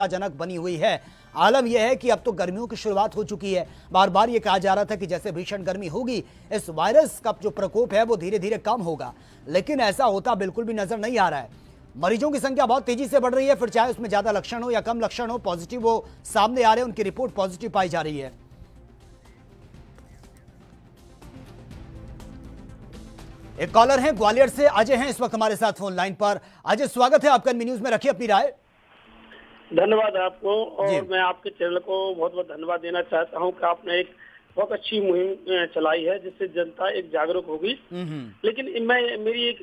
जनक बनी हुई है। आलम यह है कि अब तो गर्मियों की शुरुआत हो चुकी है। बार बार ये कहा जा रहा था कि जैसे भीषण गर्मी होगी, इस वायरस का जो प्रकोप है वो धीरे धीरे कम होगा, लेकिन ऐसा होता बिल्कुल भी नजर नहीं आ रहा है। मरीजों की संख्या बहुत तेजी से बढ़ रही है, फिर चाहे उसमें ज्यादा लक्षण हो या कम लक्षण हो, पॉजिटिव वो सामने आ रहे हैं, उनकी रिपोर्ट पॉजिटिव पाई जा रही है। एक कॉलर हैं ग्वालियर से, अजय हैं इस वक्त हमारे साथ फोन लाइन पर। अजय, स्वागत है आपका न्यूज में, रखिए अपनी राय। धन्यवाद आपको, और मैं आपके चैनल को बहुत बहुत धन्यवाद देना चाहता हूं कि आपने एक बहुत अच्छी मुहिम चलाई है जिससे जनता एक जागरूक होगी। लेकिन मेरी एक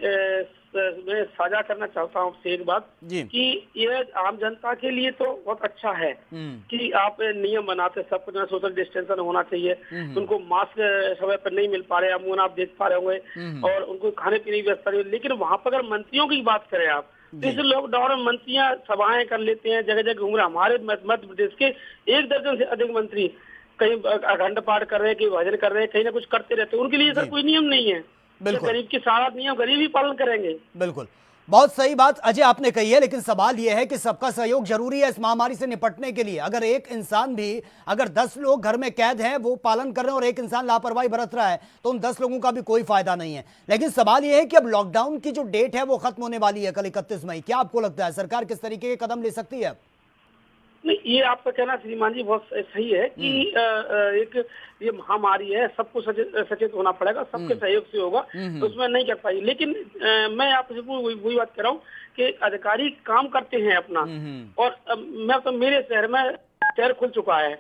मैं साझा करना चाहता हूं आपसे एक बात कि यह आम जनता के लिए तो बहुत अच्छा है कि आप नियम बनाते, सब कुछ सोशल डिस्टेंस होना चाहिए। उनको मास्क समय पर नहीं मिल पा रहे, अमूमन आप देख पा रहे होंगे, और उनको खाने पीने की व्यवस्था नहीं। लेकिन वहां पर अगर मंत्रियों की बात करें आप, इस लॉकडाउन में मंत्रियां सभाएं कर लेते हैं, जगह जगह घूम रहे। हमारे मध्य प्रदेश के 1 दर्जन से अधिक मंत्री कहीं अखंड पाठ कर रहे हैं, कहीं भजन कर रहे हैं, कहीं ना कुछ करते रहते हैं। उनके लिए सर कोई नियम नहीं है। गरीब के सारा नियम गरीब ही पालन करेंगे। बिल्कुल, बहुत सही बात अजय आपने कही है, लेकिन सवाल यह है कि सबका सहयोग जरूरी है इस महामारी से निपटने के लिए। अगर एक इंसान भी, अगर 10 लोग घर में कैद हैं, वो पालन कर रहे हैं, और एक इंसान लापरवाही बरत रहा है, तो उन 10 लोगों का भी कोई फायदा नहीं है। लेकिन सवाल यह है कि अब लॉकडाउन की जो डेट है वो खत्म होने वाली है कल 31 मई। क्या आपको लगता है सरकार किस तरीके के कदम ले सकती है? नहीं, ये आपका कहना श्रीमान जी बहुत सही है कि एक ये महामारी है, सबको सचेत होना पड़ेगा, सबके सहयोग से होगा, तो उसमें नहीं कर पाई। लेकिन मैं आपसे वही बात कर रहा हूँ कि अधिकारी काम करते हैं अपना, और मैं तो मेरे शहर में शहर खुल चुका है।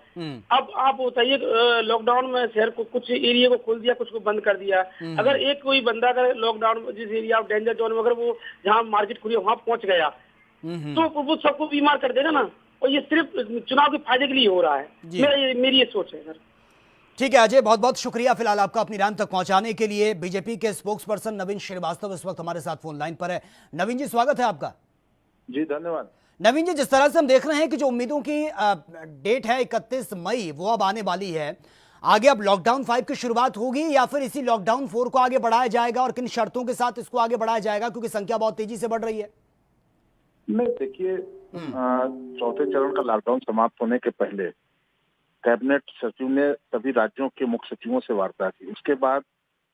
अब आप बताइए, लॉकडाउन में शहर को कुछ एरिया को खोल दिया, कुछ को बंद कर दिया। अगर एक कोई बंदा अगर लॉकडाउन में जिस एरिया ऑफ डेंजर जोन में अगर वो जहाँ मार्केट खुली वहां पहुंच गया, तो वो सबको बीमार कर देगा ना। और ये सिर्फ चुनाव के फायदे के लिए हो रहा है, मेरी ये सोच है सर। ठीक है अजय, बहुत बहुत शुक्रिया फिलहाल आपका अपनी राय तक पहुंचाने के लिए। बीजेपी के स्पोक्स पर्सन नवीन श्रीवास्तव इस वक्त हमारे साथ फोन लाइन पर है। नवीन जी, स्वागत है आपका। जी धन्यवाद। नवीन जी, जिस तरह से हम देख रहे हैं कि जो उम्मीदों की डेट है 31 मई वो अब आने वाली है, आगे अब लॉकडाउन 5 की शुरुआत होगी या फिर इसी लॉकडाउन 4 को आगे बढ़ाया जाएगा, और किन शर्तों के साथ इसको आगे बढ़ाया जाएगा, क्योंकि संख्या बहुत तेजी से बढ़ रही है? नहीं, देखिए, चौथे चरण का लॉकडाउन समाप्त होने के पहले कैबिनेट सचिव ने सभी राज्यों के मुख्य सचिवों से वार्ता की। उसके बाद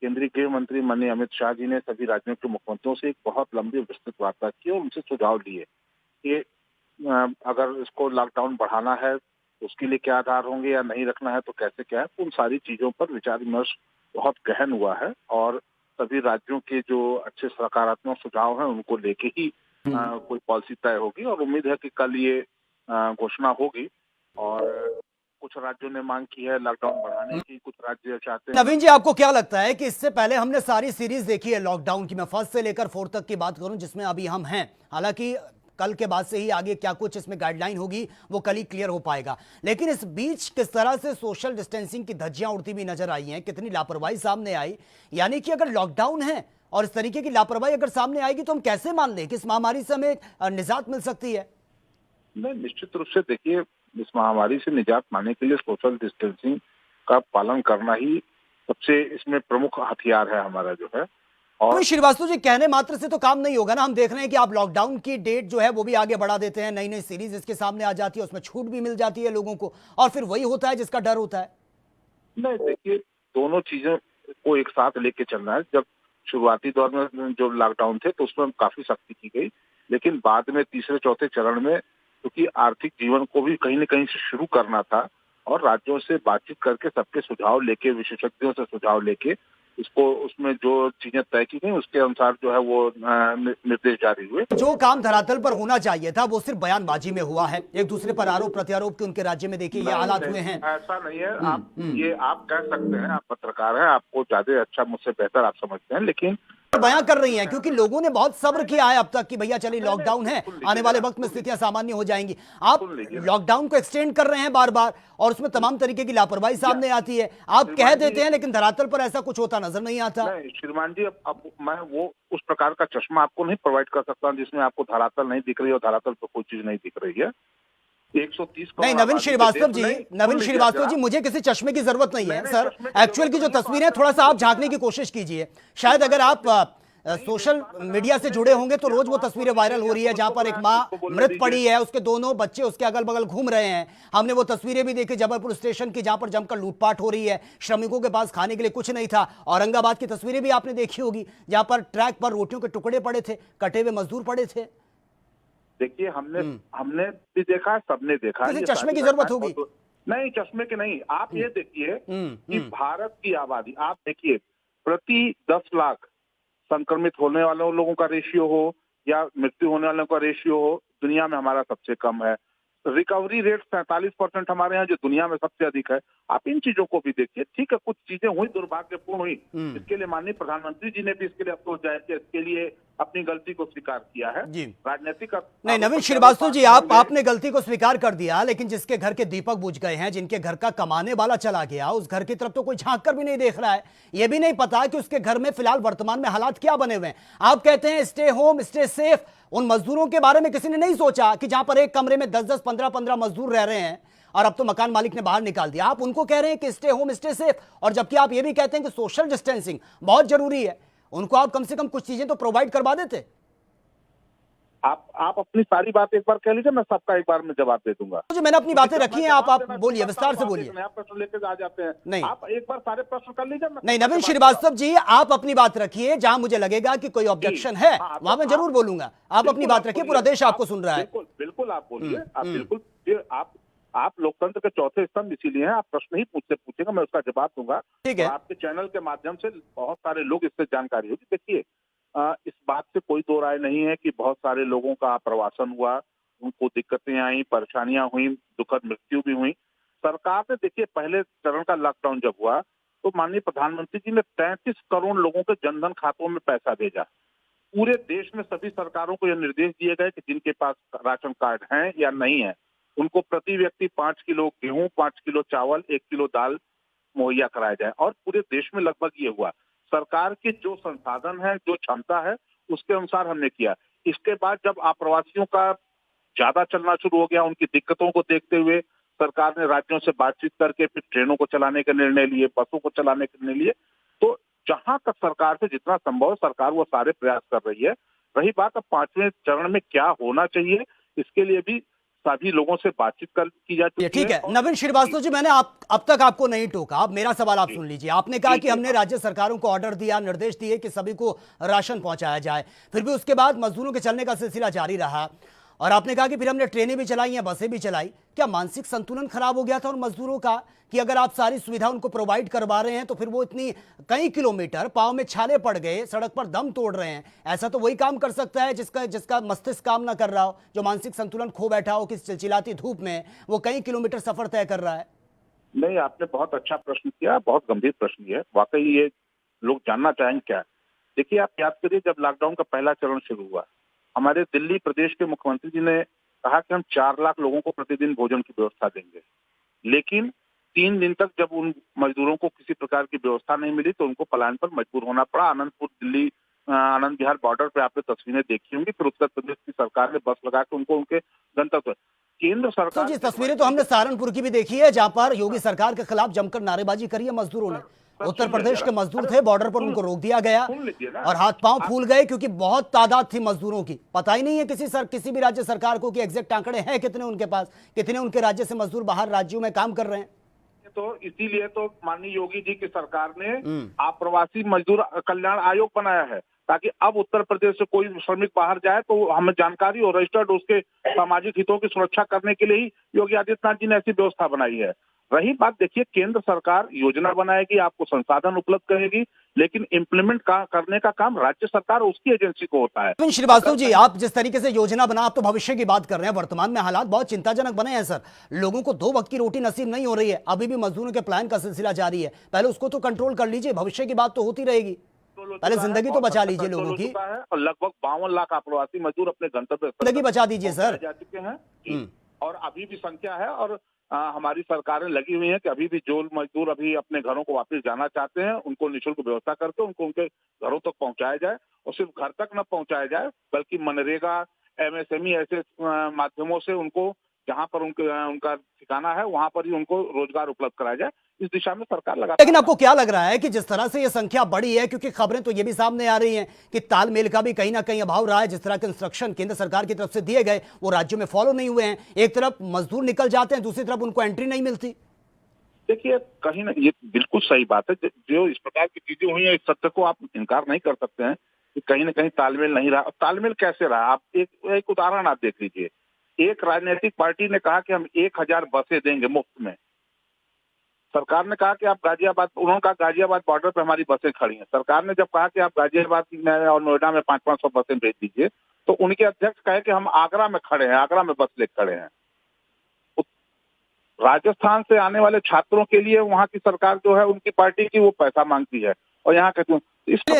केंद्रीय गृह मंत्री माननीय अमित शाह जी ने सभी राज्यों के मुख्यमंत्रियों से एक बहुत लंबी विस्तृत वार्ता की और उनसे सुझाव लिए कि अगर इसको लॉकडाउन बढ़ाना है तो उसके लिए क्या आधार होंगे, या नहीं रखना है तो कैसे क्या है। उन सारी चीजों पर विचार विमर्श बहुत गहन हुआ है, और सभी राज्यों के जो अच्छे सकारात्मक सुझाव हैं उनको लेके ही कोई पॉलिसी तय होगी। और उम्मीद है कि कल ये घोषणा होगी। और कुछ राज्यों ने मांग की है लॉकडाउन बढ़ाने की, कुछ राज्य चाहते हैं। नवीन जी, आपको क्या लगता है कि इससे पहले हमने सारी सीरीज देखी है लॉकडाउन की, मैं फर्स्ट से लेकर 4 तक की बात करूं जिसमें अभी हम हैं, हालांकि कल के बाद से ही आगे क्या कुछ इसमें गाइडलाइन होगी वो कल ही क्लियर हो पाएगा, लेकिन इस बीच किस तरह से सोशल डिस्टेंसिंग की धज्जियां उड़ती हुई नजर आई हैं, कितनी लापरवाही सामने आई। यानी कि अगर लॉकडाउन है और इस तरीके की लापरवाही अगर सामने आएगी तो हम कैसे मान लें कि इस महामारी से हमें निजात मिल सकती है? नहीं, निश्चित रूप से देखिए, इस महामारी से निजात पाने के लिए सोशल डिस्टेंसिंग का पालन करना ही सबसे इसमें प्रमुख हथियार है हमारा जो है। और श्रीवास्तव जी, कहने मात्र से तो काम नहीं होगा ना। हम देख रहे हैं कि आप लॉकडाउन की डेट जो है वो भी आगे बढ़ा देते हैं, नई नई सीरीज इसके सामने आ जाती है, उसमें छूट भी मिल जाती है लोगों को, और फिर वही होता है जिसका डर होता है। नहीं, देखिए, दोनों चीजों को एक साथ लेके चलना है। जब शुरुआती दौर में जो लॉकडाउन थे तो उसमें काफी सख्ती की गई, लेकिन बाद में तीसरे चौथे चरण में क्योंकि आर्थिक जीवन को भी कहीं न कहीं से शुरू करना था, और राज्यों से बातचीत करके सबके सुझाव लेके, विशेषज्ञों से सुझाव लेके इसको, उसमें जो चीजें तय की गई उसके अनुसार जो है वो निर्देश जारी हुए। जो काम धरातल पर होना चाहिए था वो सिर्फ बयानबाजी में हुआ है, एक दूसरे पर आरोप प्रत्यारोप के उनके राज्य में देखिए ये हालात हुए हैं। ऐसा नहीं है। आप कह सकते हैं, आप पत्रकार हैं, आपको ज्यादा अच्छा, मुझसे बेहतर आप समझते हैं, लेकिन बयां कर रही हैं क्योंकि लोगों ने बहुत सब्र किया है अब तक कि भैया चलिए लॉकडाउन है, आने वाले वक्त में स्थितियां सामान्य हो जाएंगी। आप लॉकडाउन को एक्सटेंड कर रहे हैं बार बार, और उसमें तमाम तरीके की लापरवाही सामने आती है। आप कह देते हैं लेकिन धरातल पर ऐसा कुछ होता नजर नहीं आता। नहीं श्रीमान जी, अब मैं वो उस प्रकार का चश्मा आपको नहीं प्रोवाइड कर सकता जिसमें आपको धरातल नहीं दिख रही है और धरातल पर कोई चीज नहीं दिख रही है। 130 नहीं, नवीन श्रीवास्तव जी, मुझे किसी चश्मे की जरूरत नहीं है सर। एक्चुअल की जो तस्वीर है थोड़ा सा आप झांकने की कोशिश कीजिए। शायद अगर आप सोशल मीडिया से जुड़े होंगे तो रोज वो तस्वीरें वायरल हो रही है जहां पर एक माँ मृत पड़ी है, उसके दोनों बच्चे उसके अगल बगल घूम रहे हैं। हमने वो तस्वीरें भी देखी जबलपुर स्टेशन की जहां पर जमकर लूटपाट हो रही है, श्रमिकों के पास खाने के लिए कुछ नहीं था। औरंगाबाद की तस्वीरें भी आपने देखी होगी जहां पर ट्रैक पर रोटियों के टुकड़े पड़े थे, कटे हुए मजदूर पड़े थे। देखिए हमने हमने भी देखा, सबने देखा। किसी ये चश्मे सारी की जरूरत घटनाएं होगी। नहीं, चश्मे की नहीं। आप ये देखिए कि हम्म। भारत की आबादी, आप देखिए प्रति 10 लाख संक्रमित होने वालों लोगों का रेशियो हो या मृत्यु होने वालों का रेशियो हो, दुनिया में हमारा सबसे कम है। रिकवरी रेट 47% हमारे यहाँ, जो दुनिया में सबसे अधिक है। आप इन चीजों को भी देखिए। ठीक है, कुछ चीजें हुई, दुर्भाग्यपूर्ण हुई, इसके लिए माननीय प्रधानमंत्री जी ने भी इसके लिए अफसोस जाहिर किया, इसके लिए अपनी गलती को स्वीकार किया है। जी। राजनीतिक नहीं नवीन श्रीवास्तव जी, आपने गलती को स्वीकार कर दिया, लेकिन जिसके घर के दीपक बुझ गए हैं, जिनके घर का कमाने वाला चला गया, उस घर की तरफ तो कोई झांक कर भी नहीं देख रहा है। यह भी नहीं पता कि उसके घर में फिलहाल वर्तमान में हालात क्या बने हुए हैं। आप कहते हैं स्टे होम स्टे सेफ, उन मजदूरों के बारे में किसी ने नहीं सोचा कि जहां पर एक कमरे में 10-10, 15-15 मजदूर रह रहे हैं और अब तो मकान मालिक ने बाहर निकाल दिया। आप उनको कह रहे हैं कि स्टे होम स्टे सेफ, और जबकि आप ये भी कहते हैं कि सोशल डिस्टेंसिंग बहुत जरूरी है। उनको आप कम से कम कुछ चीजें तो प्रोवाइड करवा देते। आप अपनी सारी बात एक बार कह लीजिए, मैं सबका एक बार में जवाब दे दूंगा। मुझे मैंने अपनी बातें रखी हैं, आप बोलिए, विस्तार से बोलिए। नया प्रश्न लेकर आ जाते हैं। नहीं, आप एक बार सारे प्रश्न कर लीजिए। नहीं नवीन श्रीवास्तव जी, आप अपनी बात रखिए, जहां मुझे लगेगा कि कोई ऑब्जेक्शन है वहां मैं जरूर बोलूंगा। आप अपनी बात रखिए, पूरा देश आपको सुन रहा है। बिल्कुल बिल्कुल, आप बोलिए। आप बिल्कुल, आप लोकतंत्र के चौथे स्तंभ इसीलिए हैं। आप प्रश्न ही मुझसे पूछेगा, मैं उसका जवाब दूंगा। ठीक है। आपके चैनल के माध्यम से बहुत सारे लोग इससे जानकारी होगी। देखिए, इस बात से कोई दो राय नहीं है कि बहुत सारे लोगों का प्रवासन हुआ, उनको दिक्कतें आई, परेशानियां हुई, दुखद मृत्यु भी हुई। सरकार ने देखिए पहले चरण का लॉकडाउन जब हुआ तो माननीय प्रधानमंत्री जी ने 33 करोड़ लोगों के जनधन खातों में पैसा भेजा। पूरे देश में सभी सरकारों को यह निर्देश दिए गए कि जिनके पास राशन कार्ड है या नहीं है, उनको प्रति व्यक्ति 5 किलो गेहूं, 5 किलो चावल, 1 किलो दाल मुहैया कराया जाए। और पूरे देश में लगभग ये हुआ। सरकार के जो संसाधन है, जो क्षमता है, उसके अनुसार हमने किया। इसके बाद जब आप्रवासियों का ज्यादा चलना शुरू हो गया, उनकी दिक्कतों को देखते हुए सरकार ने राज्यों से बातचीत करके फिर ट्रेनों को चलाने के निर्णय लिए, बसों को चलाने के निर्णय लिए। तो जहां तक सरकार से जितना संभव है, सरकार वो सारे प्रयास कर रही है। रही बात अब 5वें चरण में क्या होना चाहिए, इसके लिए भी सभी लोगों से बातचीत की जा चुकी है। ठीक है नवीन श्रीवास्तव जी, मैंने अब तक आपको नहीं टोका। अब मेरा सवाल आप सुन लीजिए। आपने कहा कि हमने राज्य सरकारों को ऑर्डर दिया, निर्देश दिए कि सभी को राशन पहुंचाया जाए, फिर भी उसके बाद मजदूरों के चलने का सिलसिला जारी रहा, और आपने कहा कि फिर हमने ट्रेनें भी चलाई हैं, बसें भी चलाई। क्या मानसिक संतुलन खराब हो गया था उन मजदूरों का कि अगर आप सारी सुविधा उनको प्रोवाइड करवा रहे हैं तो फिर वो इतनी कई किलोमीटर पांव में छाले पड़ गए, सड़क पर दम तोड़ रहे हैं? ऐसा तो वही काम कर सकता है जिसका मस्तिष्क काम ना कर रहा हो, जो मानसिक संतुलन खो बैठा हो कि चिलचिलाती धूप में वो कई किलोमीटर सफर तय कर रहा है। नहीं, आपने बहुत अच्छा प्रश्न किया, बहुत गंभीर प्रश्न है। वाकई ये लोग जानना चाहेंगे क्या। देखिए, आप याद करिए जब लॉकडाउन का पहला चरण शुरू हुआ, हमारे दिल्ली प्रदेश के मुख्यमंत्री जी ने कहा कि हम 4 लाख लोगों को प्रतिदिन भोजन की व्यवस्था देंगे। लेकिन 3 दिन तक जब उन मजदूरों को किसी प्रकार की व्यवस्था नहीं मिली तो उनको पलायन पर मजबूर होना पड़ा। आनंदपुर दिल्ली आनंद विहार बॉर्डर पे आपने तस्वीरें देखी होंगी। फिर उत्तर प्रदेश की सरकार ने बस लगा के उनको उनके गंतव्य, केंद्र सरकार। तो जी तस्वीरें तो हमने सहारनपुर की भी देखी है जहां पर योगी सरकार के खिलाफ जमकर नारेबाजी करी है मजदूरों ने। उत्तर प्रदेश के मजदूर थे, बॉर्डर पर उनको रोक दिया गया और हाथ पांव फूल गए क्योंकि बहुत तादाद थी मजदूरों की। पता ही नहीं है किसी भी राज्य सरकार को कि एग्जैक्ट आंकड़े हैं कितने उनके पास, कितने उनके राज्य से मजदूर बाहर राज्यों में काम कर रहे हैं। तो इसीलिए तो माननीय योगी जी की सरकार ने आप्रवासी मजदूर कल्याण आयोग बनाया है, ताकि अब उत्तर प्रदेश से कोई श्रमिक बाहर जाए तो हमें जानकारी और रजिस्टर्ड उसके सामाजिक हितों की सुरक्षा करने के लिए ही योगी आदित्यनाथ जी ने ऐसी व्यवस्था बनाई है। रही बात, देखिए केंद्र सरकार योजना बनाएगी, आपको संसाधन उपलब्ध करेगी, लेकिन इम्प्लीमेंट करने का काम राज्य सरकार और उसकी एजेंसी को होता है। श्रीवास्तव जी, आप जिस तरीके से योजना बना, आप तो भविष्य की बात कर रहे हैं। वर्तमान में हालात बहुत चिंताजनक बने हैं सर। लोगों को 2 वक्त की रोटी नसीब नहीं हो रही है, अभी भी मजदूरों के प्लान का सिलसिला जारी है। पहले उसको तो कंट्रोल कर लीजिए, भविष्य की बात तो होती रहेगी। पहले जिंदगी तो बचा लीजिए लोगों की। और लगभग 52 लाख आप्रवासी मजदूर अपने गंतव्य जिंदगी बचा दीजिए सर। जा चुके हैं और अभी भी संख्या है। और हमारी सरकारें लगी हुई हैं कि अभी भी जो मजदूर अभी अपने घरों को वापस जाना चाहते हैं उनको निःशुल्क व्यवस्था करके उनको उनके घरों तक पहुंचाया जाए। और सिर्फ घर तक न पहुंचाया जाए बल्कि मनरेगा, MSME ऐसे माध्यमों से उनको जहां पर उनका ठिकाना है वहां पर ही उनको रोजगार उपलब्ध कराया जाए। इस दिशा में सरकार लगातार। लेकिन आपको क्या लग रहा है कि जिस तरह से ये संख्या बढ़ी है, क्योंकि खबरें तो ये भी सामने आ रही हैं कि तालमेल का भी कहीं ना कहीं अभाव रहा है, जिस तरह के इंस्ट्रक्शन केंद्र सरकार की तरफ से दिए गए वो राज्यों में फॉलो नहीं हुए हैं, एक तरफ मजदूर निकल जाते हैं, दूसरी तरफ उनको एंट्री नहीं मिलती। देखिए कहीं ना, ये बिल्कुल सही बात है, जो इस प्रकार की चीजें हुई है, इस सत्य को आप इनकार नहीं कर सकते हैं कि कहीं ना कहीं तालमेल नहीं रहा। तालमेल कैसे रहा, आप एक उदाहरण आप देख लीजिए। एक राजनीतिक पार्टी ने कहा कि हम 1000 बसें देंगे मुफ्त में। सरकार ने कहा कि आप गाजियाबाद, उन्होंने कहा गाजियाबाद बॉर्डर पे हमारी बसें खड़ी हैं। सरकार ने जब कहा कि आप गाजियाबाद में और नोएडा में 500-500 बसें भेज दीजिए, तो उनके अध्यक्ष कहे कि हम आगरा में खड़े हैं, आगरा में बस लेकर खड़े हैं। राजस्थान से आने वाले छात्रों के लिए वहां की सरकार जो है, उनकी पार्टी की, वो पैसा मांगती है, और यहाँ कहते हैं।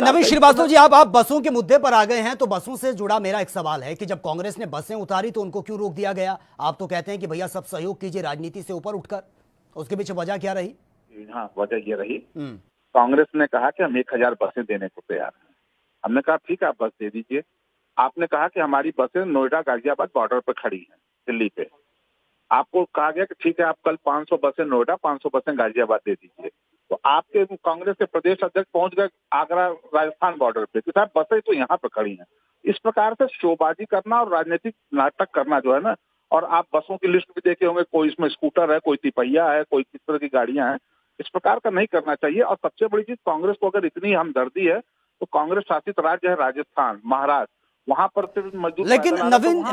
नवीन श्रीवास्तव जी, आप बसों के मुद्दे पर आ गए हैं, तो बसों से जुड़ा मेरा एक सवाल है कि जब कांग्रेस ने बसें उतारी तो उनको क्यों रोक दिया गया? आप तो कहते हैं कि भैया सब सहयोग कीजिए राजनीति से ऊपर उठकर, उसके पीछे वजह क्या रही? हाँ, वजह ये रही, कांग्रेस ने कहा कि हम 1000 बसें देने को तैयार हैं। हमने कहा ठीक है, आप बस दे दीजिए। आपने कहा कि हमारी बसें नोएडा गाजियाबाद बॉर्डर पर खड़ी हैं, दिल्ली पे। आपको कहा गया कि ठीक है, आप कल 500 बसें नोएडा, 500 बसें गाजियाबाद दे दीजिए। तो आपके कांग्रेस के प्रदेश अध्यक्ष पहुंच गए आगरा राजस्थान बॉर्डर पे कि साहब बसें तो यहाँ पर खड़ी हैं। इस प्रकार से शोबाजी करना और राजनीतिक नाटक करना जो है ना, और आप बसों की लिस्ट भी देखे होंगे, कोई इसमें स्कूटर है, कोई तिपहिया है, कोई किस तरह की गाड़ियां हैं, इस प्रकार का नहीं करना चाहिए। और सबसे बड़ी चीज, कांग्रेस को अगर इतनी हमदर्दी है तो कांग्रेस शासित राज्य है राजस्थान, महाराष्ट्र, वहां पर सिर्फ मजदूर। लेकिन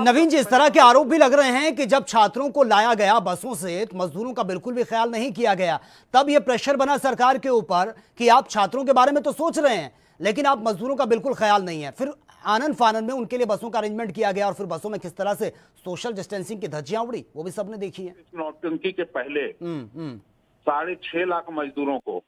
नवीन जी, इस तरह के आरोप भी लग रहे हैं कि जब छात्रों को लाया गया बसों से तो मजदूरों का बिल्कुल भी ख्याल नहीं किया गया, तब यह प्रेशर बना सरकार के ऊपर कि आप छात्रों के बारे में तो सोच रहे हैं लेकिन आप मजदूरों का बिल्कुल ख्याल नहीं है। फिर आनन फानन में उनके लिए बसों का अरेंजमेंट किया गया और फिर बसों में किस तरह से सोशल डिस्टेंसिंग की धज्जियां उड़ी, वो भी सबने देखी है। नौटंकी के पहले 6.5 लाख मजदूरों को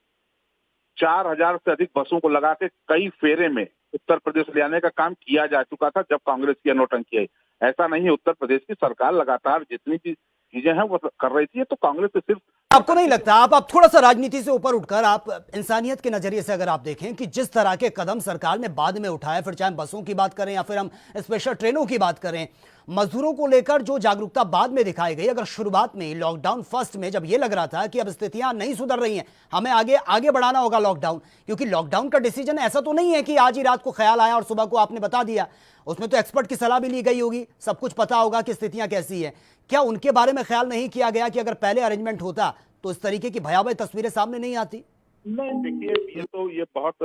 4000 से अधिक बसों को लगा के कई फेरे में उत्तर प्रदेश ले आने का काम किया जा चुका था जब कांग्रेस की नौटंकी आई। ऐसा नहीं है, उत्तर प्रदेश की सरकार लगातार जितनी भी चीजें हैं वो कर रही थी। तो कांग्रेस से सिर्फ, आपको नहीं लगता, आप थोड़ा सा राजनीति से ऊपर उठकर आप इंसानियत के नजरिए से अगर आप देखें कि जिस तरह के कदम सरकार ने बाद में उठाए, फिर चाहे बसों की बात करें या फिर हम स्पेशल ट्रेनों की बात करें, मजदूरों को लेकर जो जागरूकता बाद में दिखाई गई, अगर शुरुआत में लॉकडाउन फर्स्ट में जब यह लग रहा था कि अब स्थितियां नहीं सुधर रही हैं, हमें आगे बढ़ाना होगा लॉकडाउन, क्योंकि लॉकडाउन का डिसीजन ऐसा तो नहीं है कि आज ही रात को ख्याल आया और सुबह को आपने बता दिया, उसमें तो एक्सपर्ट की सलाह भी ली गई होगी, सब कुछ पता होगा कि स्थितियां कैसी है। क्या उनके बारे में ख्याल नहीं किया गया कि अगर पहले अरेंजमेंट होता तो इस तरीके की भयावह तस्वीरें सामने नहीं आती? नहीं, देखिए ये बहुत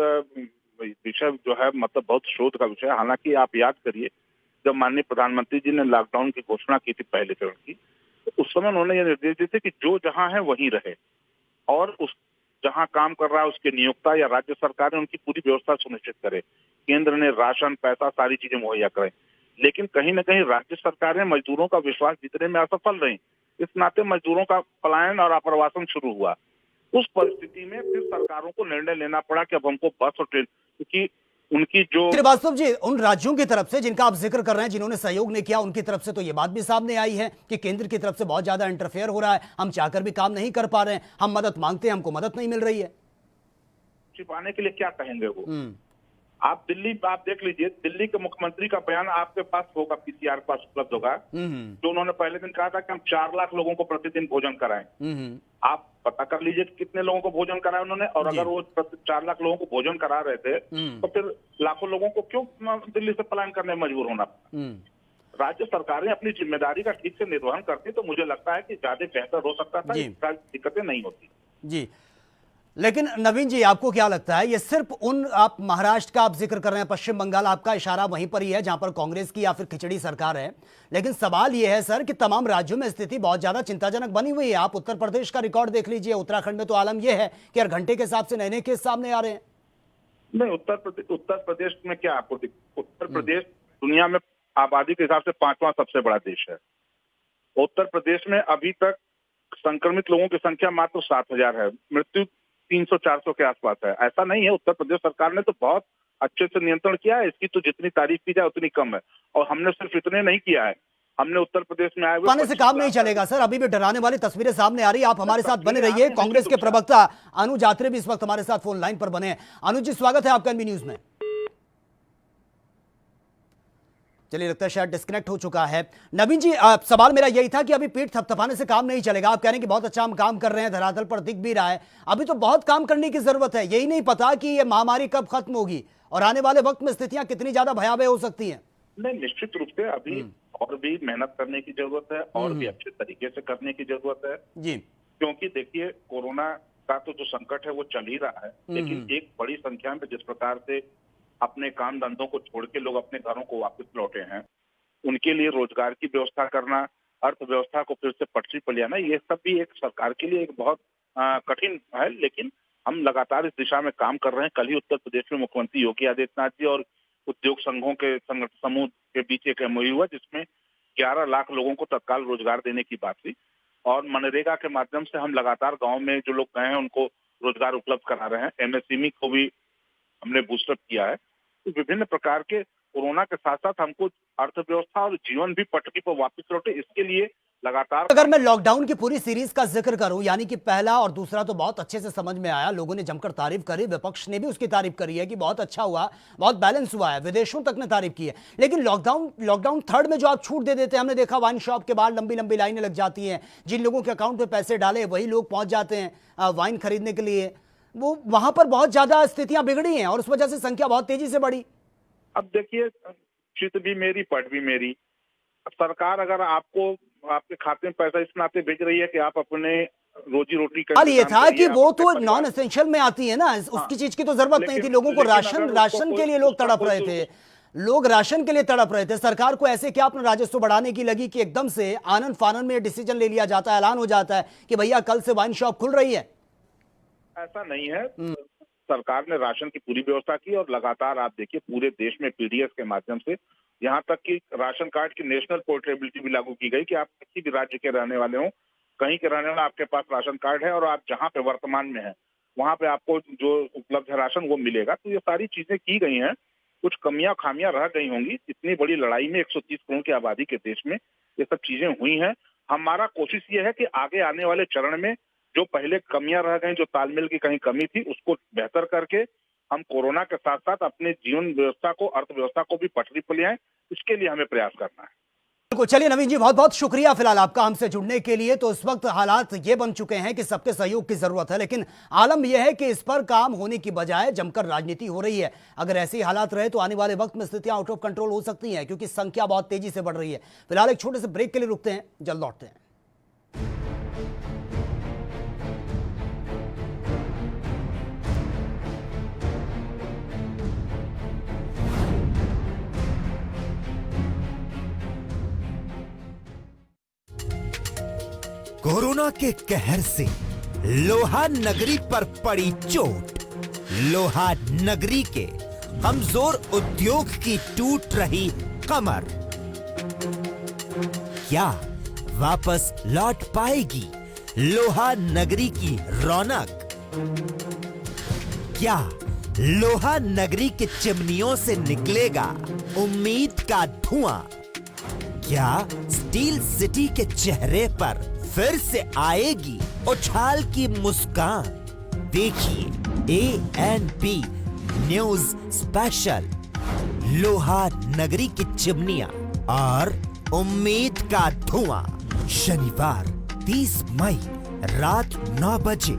विषय जो है, मतलब बहुत शोध का विषय है। हालांकि आप याद करिए, जब माननीय प्रधानमंत्री जी ने लॉकडाउन की घोषणा की थी पहले चरण की, तो उस समय उन्होंने ये निर्देश दिए थे कि जो जहां है वहीं रहे, और उस जहां काम कर रहा है उसके नियोक्ता या राज्य सरकार ने उनकी पूरी व्यवस्था सुनिश्चित करे। केंद्र ने राशन, पैसा, सारी चीजें मुहैया करें। लेकिन कहीं न कहीं राज्य सरकारें मजदूरों का विश्वास जीतने में असफल रही। इस नाते मजदूरों का पलायन और अप्रवासन शुरू हुआ। उस परिस्थिति में फिर सरकारों को निर्णय लेना पड़ा कि अब हमको बस और ट्रेन, क्योंकि उनकी जो श्रीवास्तव जी, उन राज्यों की तरफ से जिनका आप जिक्र कर रहे हैं, जिन्होंने सहयोग नहीं किया, उनकी तरफ से तो ये बात भी सामने आई है कि केंद्र की तरफ से बहुत ज्यादा इंटरफेयर हो रहा है, हम चाहकर भी काम नहीं कर पा रहे हैं, हम मदद मांगते हैं, हमको मदद नहीं मिल रही है। छिपाने के लिए क्या कहेंगे वो? आप देख लीजिए, दिल्ली के मुख्यमंत्री का बयान आपके पास होगा, पीसीआर पास उपलब्ध होगा, जो उन्होंने पहले दिन कहा था कि हम 4 लाख लोगों को प्रतिदिन भोजन कराएं। आप पता कर लीजिए कितने लोगों को भोजन कराया उन्होंने, और अगर वो 4 लाख लोगों को भोजन करा रहे थे तो फिर लाखों लोगों को क्यों दिल्ली से पलायन करने में मजबूर होना? राज्य सरकारें अपनी जिम्मेदारी का ठीक से निर्वहन करती तो मुझे लगता है कि ज्यादा बेहतर हो सकता था, दिक्कतें नहीं होती। जी, लेकिन नवीन जी, आपको क्या लगता है, ये सिर्फ आप महाराष्ट्र का आप जिक्र कर रहे हैं, पश्चिम बंगाल, आपका इशारा वहीं पर ही है जहां पर कांग्रेस की या फिर खिचड़ी सरकार है, लेकिन सवाल यह है सर कि तमाम राज्यों में स्थिति बहुत ज्यादा चिंताजनक बनी हुई है। आप उत्तर प्रदेश का रिकॉर्ड देख लीजिए, उत्तराखंड में तो आलम यह है कि हर घंटे के हिसाब से नए नए केस सामने आ रहे हैं। नहीं, उत्तर प्रदेश में क्या, आपको उत्तर प्रदेश दुनिया में आबादी के हिसाब से 5वां सबसे बड़ा देश है। उत्तर प्रदेश में अभी तक संक्रमित लोगों की संख्या मात्र 7,000 है, मृत्यु 300-400 के आसपास है। ऐसा नहीं है, उत्तर प्रदेश सरकार ने तो बहुत अच्छे से नियंत्रण किया है, इसकी तो जितनी तारीफ की जाए उतनी कम है। और हमने सिर्फ इतने नहीं किया है, हमने उत्तर प्रदेश में आए हुए से काम नहीं चलेगा सर, अभी भी डराने वाली तस्वीरें सामने आ रही है। आप हमारे साथ बने रहिए। कांग्रेस के प्रवक्ता अनुज आत्रे भी इस वक्त हमारे साथ फोन लाइन पर बने हैं। अनुज जी, स्वागत है आपका एनबी न्यूज में। चलिए, लगता है शायद डिस्कनेक्ट हो चुका है। नवीन जी, सवाल मेरा यही था कि अभी पीठ थपथपाने से काम नहीं चलेगा। आप कह रहे हैं कि बहुत अच्छा हम काम कर रहे हैं, धरातल पर दिख भी रहा है। अभी तो बहुत काम करने की जरूरत है। यही नहीं पता कि ये महामारी कब खत्म होगी और आने वाले वक्त में स्थितियां कितनी ज्यादा भयावह हो सकती हैं। नहीं, निश्चित रूप से अभी और भी मेहनत करने की जरूरत है और भी अच्छे तरीके से करने की जरूरत है जी। क्योंकि देखिए, कोरोना का तो जो संकट है वो चल ही रहा है, लेकिन एक बड़ी संख्या में जिस प्रकार से अपने काम धंधों को छोड़ के लोग अपने घरों को वापस लौटे हैं, उनके लिए रोजगार की व्यवस्था करना, अर्थव्यवस्था को फिर से पटरी पर ले आना, ये सब भी एक सरकार के लिए एक बहुत कठिन है। लेकिन हम लगातार इस दिशा में काम कर रहे हैं। कल ही उत्तर प्रदेश में मुख्यमंत्री योगी आदित्यनाथ जी और उद्योग संघों के समूह के बीच एक MOU हुआ, जिसमें 11 लाख लोगों को तत्काल रोजगार देने की बात थी और मनरेगा के माध्यम से हम लगातार गांव में जो लोग गए हैं उनको रोजगार उपलब्ध करा रहे हैं। MSME को भी हमने बूस्टअप किया है। तो विभिन्न प्रकार के कोरोना के साथ साथ हमको अर्थव्यवस्था और जीवन भी पटरी पर वापस लौटे, इसके लिए लगातार। अगर मैं लॉकडाउन की पूरी सीरीज का जिक्र करूं, यानी कि पहला और दूसरा तो बहुत अच्छे से समझ में आया, लोगों ने जमकर तारीफ करी, विपक्ष ने भी उसकी तारीफ करी है कि बहुत अच्छा हुआ, बहुत बैलेंस हुआ है, विदेशों तक ने तारीफ की है। लेकिन लॉकडाउन थर्ड में जो आप छूट दे देते हैं, हमने देखा वाइन शॉप के बाहर लंबी लंबी लाइनें लग जाती हैं। जिन लोगों के अकाउंट में पैसे डाले वही लोग पहुंच जाते हैं वाइन खरीदने के लिए। वो वहां पर बहुत ज्यादा स्थितियां बिगड़ी हैं और उस वजह से संख्या बहुत तेजी से बढ़ी। अब देखिए, चित भी मेरी पट भी मेरी। सरकार अगर आपको आपके खाते में पैसा इस नाते भेज रही है कि आप अपने रोजी रोटी का ये था कि वो तो नॉन एसेंशियल में आती है ना, उसकी चीज की तो जरूरत नहीं थी। लोगों को राशन के लिए लोग तड़प रहे थे, लोग राशन के लिए तड़प रहे थे। सरकार को ऐसे क्या अपना राजस्व बढ़ाने की लगी कि एकदम से आनन फानन में डिसीजन ले लिया जाता है, ऐलान हो जाता है कि भैया कल से वाइन शॉप खुल रही है। ऐसा नहीं है। सरकार ने राशन की पूरी व्यवस्था की और लगातार आप देखिए पूरे देश में PDS के माध्यम से यहाँ तक कि राशन कार्ड की नेशनल पोर्टेबिलिटी भी लागू की गई कि आप किसी भी राज्य के रहने वाले हो, कहीं के रहने वाले, आपके पास राशन कार्ड है और आप जहाँ पे वर्तमान में है वहां पे आपको जो उपलब्ध है राशन वो मिलेगा। तो ये सारी चीजें की गई हैं। कुछ कमियां खामियां रह गई होंगी, इतनी बड़ी लड़ाई में 130 करोड़ की आबादी के देश में ये सब चीजें हुई हैं। हमारा कोशिश ये है कि आगे आने वाले चरण में जो पहले कमियां रह गई, जो तालमेल की कहीं कमी थी, उसको बेहतर करके हम कोरोना के साथ साथ अपने जीवन व्यवस्था को, अर्थव्यवस्था को भी पटरी पर ले आए, इसके लिए हमें प्रयास करना है। बिल्कुल। चलिए नवीन जी, बहुत बहुत शुक्रिया फिलहाल आपका हमसे जुड़ने के लिए। तो इस वक्त हालात ये बन चुके हैं कि सबके सहयोग की जरूरत है, लेकिन आलम यह है कि इस पर काम होने की बजाय जमकर राजनीति हो रही है। अगर ऐसे हालात रहे तो आने वाले वक्त में स्थितियां आउट ऑफ कंट्रोल हो सकती हैं, क्योंकि संख्या बहुत तेजी से बढ़ रही है। फिलहाल एक छोटे से ब्रेक के लिए रुकते हैं, जल्द लौटते हैं। कोरोना के कहर से लोहा नगरी पर पड़ी चोट। लोहा नगरी के कमजोर उद्योग की टूट रही कमर। क्या वापस लौट पाएगी लोहा नगरी की रौनक? क्या लोहा नगरी के चिमनियों से निकलेगा उम्मीद का धुआं? क्या स्टील सिटी के चेहरे पर फिर से आएगी उछाल की मुस्कान? देखिए ANP न्यूज स्पेशल, लोहा नगरी की चिमनियां और उम्मीद का धुआं, शनिवार 30 मई रात 9 बजे।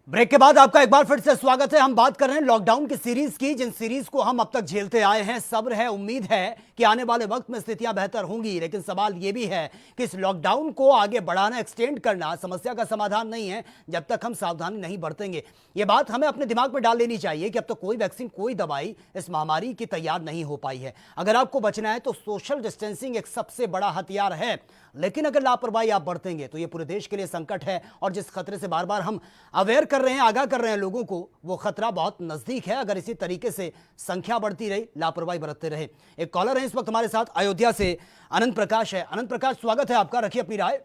ब्रेक के बाद आपका एक बार फिर से स्वागत है। हम बात कर रहे हैं लॉकडाउन की सीरीज की, जिन सीरीज को हम अब तक झेलते आए हैं। सब्र है, उम्मीद है कि आने वाले वक्त में स्थितियां बेहतर होंगी, लेकिन सवाल यह भी है कि इस लॉकडाउन को आगे बढ़ाना, एक्सटेंड करना समस्या का समाधान नहीं है जब तक हम सावधानी नहीं बरतेंगे। यह बात हमें अपने दिमाग में डाल लेनी चाहिए कि अब तक कोई वैक्सीन, कोई दवाई इस महामारी की तैयार नहीं हो पाई है। अगर आपको बचना है तो सोशल डिस्टेंसिंग एक सबसे बड़ा हथियार है, लेकिन अगर लापरवाही आप बरतेंगे तो यह पूरे देश के लिए संकट है। और जिस खतरे से बार बार हम अवेयर कर रहे हैं, आगाह कर रहे हैं लोगों को, वो खतरा बहुत नजदीक है। अगर इसी तरीके से संख्या बढ़ती रही, लापरवाही बरतते रहे। एक कॉलर है इस वक्त हमारे साथ, अयोध्या से अनंत प्रकाश है। अनंत प्रकाश, स्वागत है आपका, रखिए अपनी राय।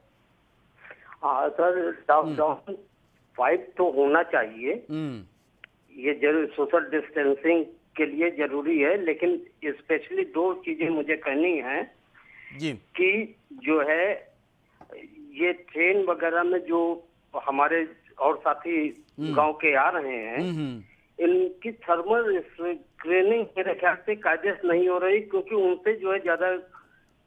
सर, लॉकडाउन 5 तो होना चाहिए, ये जरूर सोशल डिस्टेंसिंग के लिए जरूरी है, लेकिन स्पेशली 2 चीजें मुझे कहनी है जी कि जो है ये ट्रेन वगैरह में जो हमारे और साथी गांव के आ रहे हैं, इनकी थर्मल स्क्रीनिंग मेरे ख्याल से कायदे से नहीं हो रही, क्योंकि उनसे जो है ज्यादा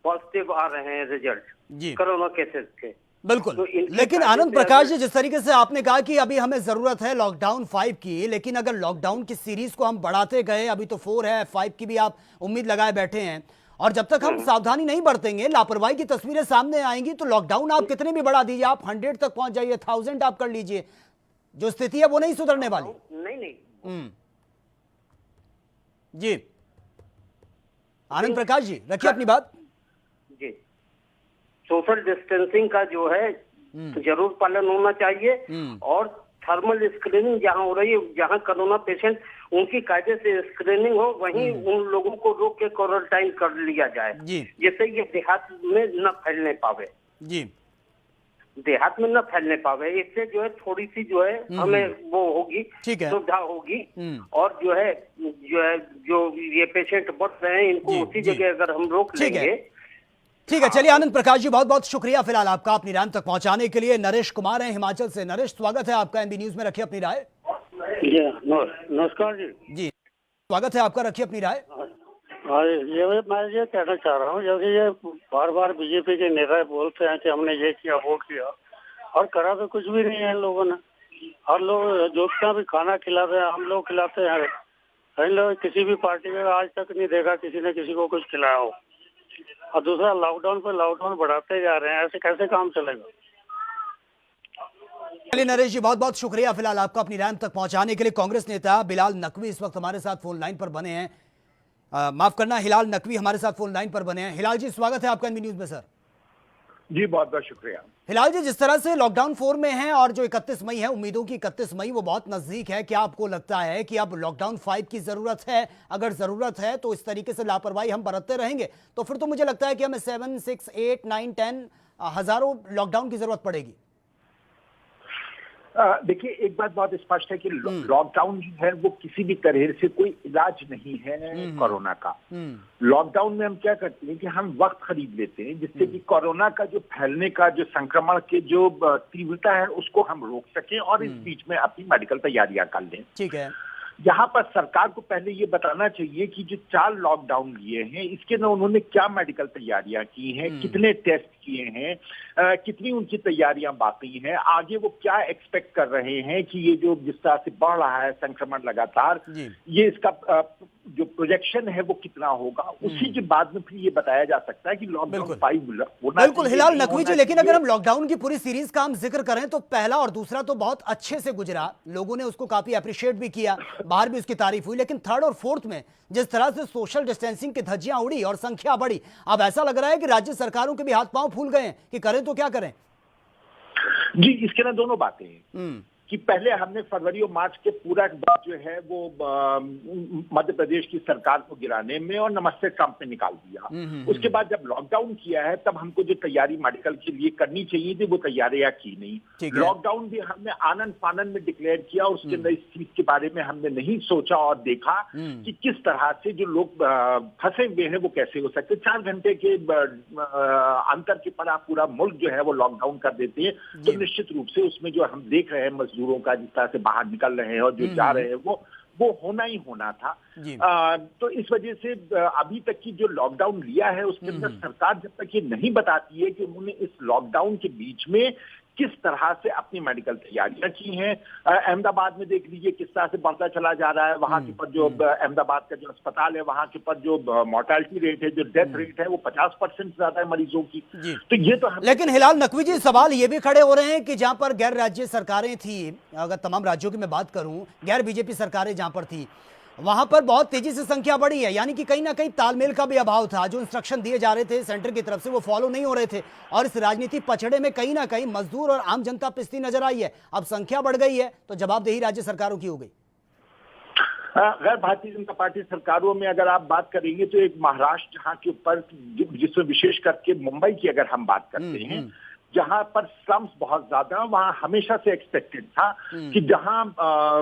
पॉजिटिव आ रहे हैं रिजल्ट कोरोना केसेस के। बिल्कुल। तो लेकिन आनंद प्रकाश जी, जिस तरीके से आपने कहा कि अभी हमें जरूरत है लॉकडाउन 5 की, लेकिन अगर लॉकडाउन की सीरीज को हम बढ़ाते गए, अभी तो 4 है, 5 की भी आप उम्मीद लगाए बैठे हैं, और जब तक हम सावधानी नहीं बरतेंगे, लापरवाही की तस्वीरें सामने आएंगी, तो लॉकडाउन आप कितने भी बढ़ा दीजिए, आप 100 तक पहुंच जाइए, 1000 आप कर लीजिए, जो स्थिति है वो नहीं सुधरने वाली। नहीं जी आनंद प्रकाश जी, रखिए अपनी बात जी। सोशल डिस्टेंसिंग का जो है जरूर पालन होना चाहिए, और थर्मल स्क्रीनिंग जहां हो रही है, जहां कोरोना पेशेंट उनकी कायदे से स्क्रीनिंग हो, वहीं उन लोगों को रोक के क्वारंटाइन कर लिया जाए, जिससे ये देहात में न फैलने पावे। जी देहात में न फैलने पावे, इससे जो है थोड़ी सी जो है हमें वो होगी, सुविधा होगी, और जो है जो ये पेशेंट बढ़ रहे हैं, इनको उसी जगह अगर हम रोक लेंगे। ठीक है, चलिए आनंद प्रकाश जी, बहुत बहुत शुक्रिया फिलहाल आपका अपनी राय तक पहुंचाने के लिए। नरेश कुमार हैं हिमाचल से। नरेश, स्वागत है आपका एमबी न्यूज में, रखिए अपनी राय। नमस्कार जी। जी स्वागत है आपका, रखिए अपनी राय। ये मैं ये कहना चाह रहा हूँ, क्योंकि ये बार बार बीजेपी के नेता बोलते हैं कि हमने ये किया वो किया, और करा तो कुछ भी नहीं है इन लोगों ने। हर लोग जो भी खाना खिलाते हैं, हम लोग खिलाते हैं, इन लोग किसी भी पार्टी में आज तक नहीं देखा किसी ने किसी को कुछ खिलाया हो। और दूसरा, लॉकडाउन पे लॉकडाउन बढ़ाते जा रहे हैं, ऐसे कैसे काम चलेगा। चलिए नरेश जी, बहुत बहुत शुक्रिया फिलहाल आपका अपनी राय तक पहुंचाने के लिए। कांग्रेस नेता बिलाल नकवी इस वक्त हमारे साथ फोन लाइन पर बने हैं, माफ करना, हिलाल नकवी हमारे साथ फोन लाइन पर बने हैं। हिलाल जी, स्वागत है आपका एनबी न्यूज में। सर जी बहुत बहुत शुक्रिया। हिलाल जी, जिस तरह से लॉकडाउन 4 में है और जो 31 मई है, उम्मीदों की 31 मई वो बहुत नजदीक है, क्या आपको लगता है कि अब लॉकडाउन 5 की जरूरत है? अगर जरूरत है तो इस तरीके से लापरवाही हम बरतते रहेंगे तो फिर तो मुझे लगता है कि हमें 7, 6, 8, 9, 10 हजारों लॉकडाउन की जरूरत पड़ेगी। देखिए, एक बात बहुत स्पष्ट है कि लॉकडाउन जो है वो किसी भी तरह से कोई इलाज नहीं है कोरोना का। लॉकडाउन में हम क्या करते हैं कि हम वक्त खरीद लेते हैं, जिससे कि कोरोना का जो फैलने का जो संक्रमण के जो तीव्रता है उसको हम रोक सकें, और इस बीच में अपनी मेडिकल तैयारियां कर लें। ठीक है, यहाँ पर सरकार को पहले ये बताना चाहिए कि जो 4 लॉकडाउन लिए हैं, इसके ना उन्होंने क्या मेडिकल तैयारियां की हैं, कितने टेस्ट किए हैं, कितनी उनकी तैयारियां बाकी हैं, आगे वो क्या एक्सपेक्ट कर रहे हैं कि ये जो जिस तरह से बढ़ रहा है संक्रमण लगातार, ये इसका जो प्रोजेक्शन है वो कितना होगा। उसी के बाद में फिर ये बताया जा सकता है कि लॉकडाउन 5 बिल्कुल हिलाल नकवी जी। लेकिन अगर हम लॉकडाउन की पूरी सीरीज का हम जिक्र करें तो पहला और दूसरा तो बहुत अच्छे से गुजरा, लोगों ने उसको काफी अप्रिशिएट भी किया, बाहर भी उसकी तारीफ हुई, लेकिन 3rd और 4th में जिस तरह से सोशल डिस्टेंसिंग की धज्जियां उड़ी और संख्या बढ़ी, अब ऐसा लग रहा है कि राज्य सरकारों के भी हाथ पांव फूल गए हैं कि करें तो क्या करें। जी, इसके ना दोनों बातें हैं कि पहले हमने फरवरी और मार्च के पूरा जो है वो मध्य प्रदेश की सरकार को गिराने में और नमस्ते ट्रंप में निकाल दिया। उसके बाद जब लॉकडाउन किया है तब हमको जो तैयारी मेडिकल के लिए करनी चाहिए थी वो तैयारियां की नहीं। लॉकडाउन भी हमने आनंद फानन में डिक्लेयर किया, उसके अंदर इस चीज के बारे में हमने नहीं सोचा और देखा कि किस तरह से जो लोग फंसे हुए हैं वो कैसे हो सकते। 4 घंटे के अंतर के पर आप पूरा मुल्क जो है वो लॉकडाउन कर देते हैं, तो निश्चित रूप से उसमें जो हम देख रहे हैं मजदूरों का जिस तरह से बाहर निकल रहे हैं और जो जा रहे हैं वो होना ही होना था। तो इस वजह से अभी तक की जो लॉकडाउन लिया है उसके अंदर सरकार जब तक ये नहीं बताती है कि उन्होंने इस लॉकडाउन के बीच में किस तरह से अपनी मेडिकल तैयारियां की हैं। अहमदाबाद में देख लीजिए किस तरह से बढ़ता चला जा रहा है। वहां के पर जो अहमदाबाद का जो अस्पताल है वहां के पर जो मोर्टेलिटी रेट है, जो डेथ रेट है वो 50% ज्यादा है मरीजों की। तो ये तो लेकिन हिलाल नकवी जी, सवाल ये भी खड़े हो रहे हैं कि जहां पर गैर राज्य सरकारें थी, अगर तमाम राज्यों की मैं बात करूं, गैर बीजेपी सरकारें जहां पर थी वहां पर बहुत तेजी से संख्या बढ़ी है, यानी कि कहीं ना कहीं तालमेल का भी अभाव था। जो इंस्ट्रक्शन दिए जा रहे थे सेंटर की तरफ से वो फॉलो नहीं हो रहे थे, और इस राजनीतिक पछड़े में कहीं ना कहीं मजदूर और आम जनता पिसती नजर आई है। अब संख्या बढ़ गई है तो जवाबदेही राज्य सरकारों की हो गई। गैर भारतीय जनता पार्टी सरकारों में अगर आप बात करेंगे तो एक महाराष्ट्र जहां के ऊपर जिसमें विशेष करके मुंबई की अगर हम बात करते हैं, जहां पर स्लम्स बहुत ज्यादा हैं, वहां हमेशा से एक्सपेक्टेड था कि जहां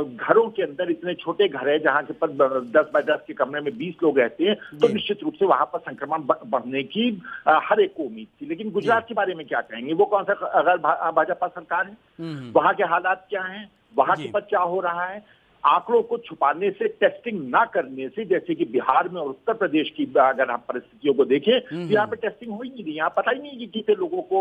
घरों के अंदर इतने छोटे घर है, जहां के पर 10 बाय 10 के कमरे में 20 लोग रहते हैं, तो निश्चित रूप से वहां पर संक्रमण बढ़ने की हर एक को उम्मीद थी। लेकिन गुजरात के बारे में क्या कहेंगे? वो कौन सा अगर भाजपा सरकार है, वहां के हालात क्या हैं, वहां के पर क्या हो रहा है? आंकड़ों को छुपाने से, टेस्टिंग ना करने से, जैसे कि बिहार में और उत्तर प्रदेश की अगर हम परिस्थितियों को देखें तो यहाँ पे टेस्टिंग हो ही नहीं रही, यहाँ पता ही नहीं कि कितने लोगों को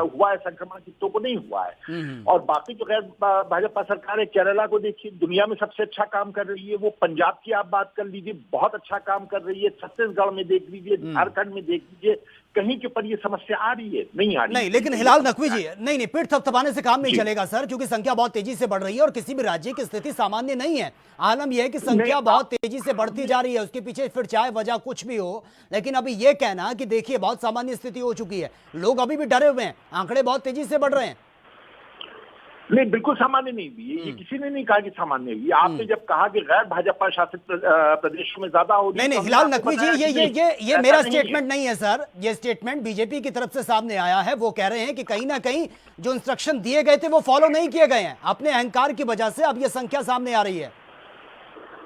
हुआ है संक्रमण, कितनों को नहीं हुआ है। और बाकी जो गैर भाजपा सरकार है, केरला को देखिए, दुनिया में सबसे अच्छा काम कर रही है वो। पंजाब की आप बात कर लीजिए, बहुत अच्छा काम कर रही है। छत्तीसगढ़ में देख लीजिए, झारखंड में देख लीजिए, कहीं के ऊपर ये समस्या आ रही है? नहीं आ रही नहीं। लेकिन हिलाल नकवी जी, नहीं पीठ थपथपाने से काम नहीं चलेगा सर, क्योंकि संख्या बहुत तेजी से बढ़ रही है और किसी भी राज्य की स्थिति सामान्य नहीं है। आलम यह है कि संख्या बहुत तेजी से बढ़ती जा रही है, उसके पीछे फिर चाहे वजह कुछ भी हो, लेकिन अभी ये कहना कि देखिए बहुत सामान्य स्थिति हो चुकी है, लोग अभी भी डरे हुए हैं, आंकड़े बहुत तेजी से बढ़ रहे हैं। नहीं, बिल्कुल सामान्य नहीं हुई ये किसी ने नहीं कहा कि सामान्य हुई। आपने जब कहा कि गैर भाजपा शासित प्रदेशों में ज्यादा हो रही है, नहीं हिलाल नकवी जी, ये मेरा स्टेटमेंट नहीं है सर, ये स्टेटमेंट बीजेपी की तरफ से सामने आया है। वो कह रहे हैं कि कहीं ना कहीं जो इंस्ट्रक्शन दिए गए थे वो फॉलो नहीं किए गए हैं, अपने अहंकार की वजह से अब ये संख्या सामने आ रही है।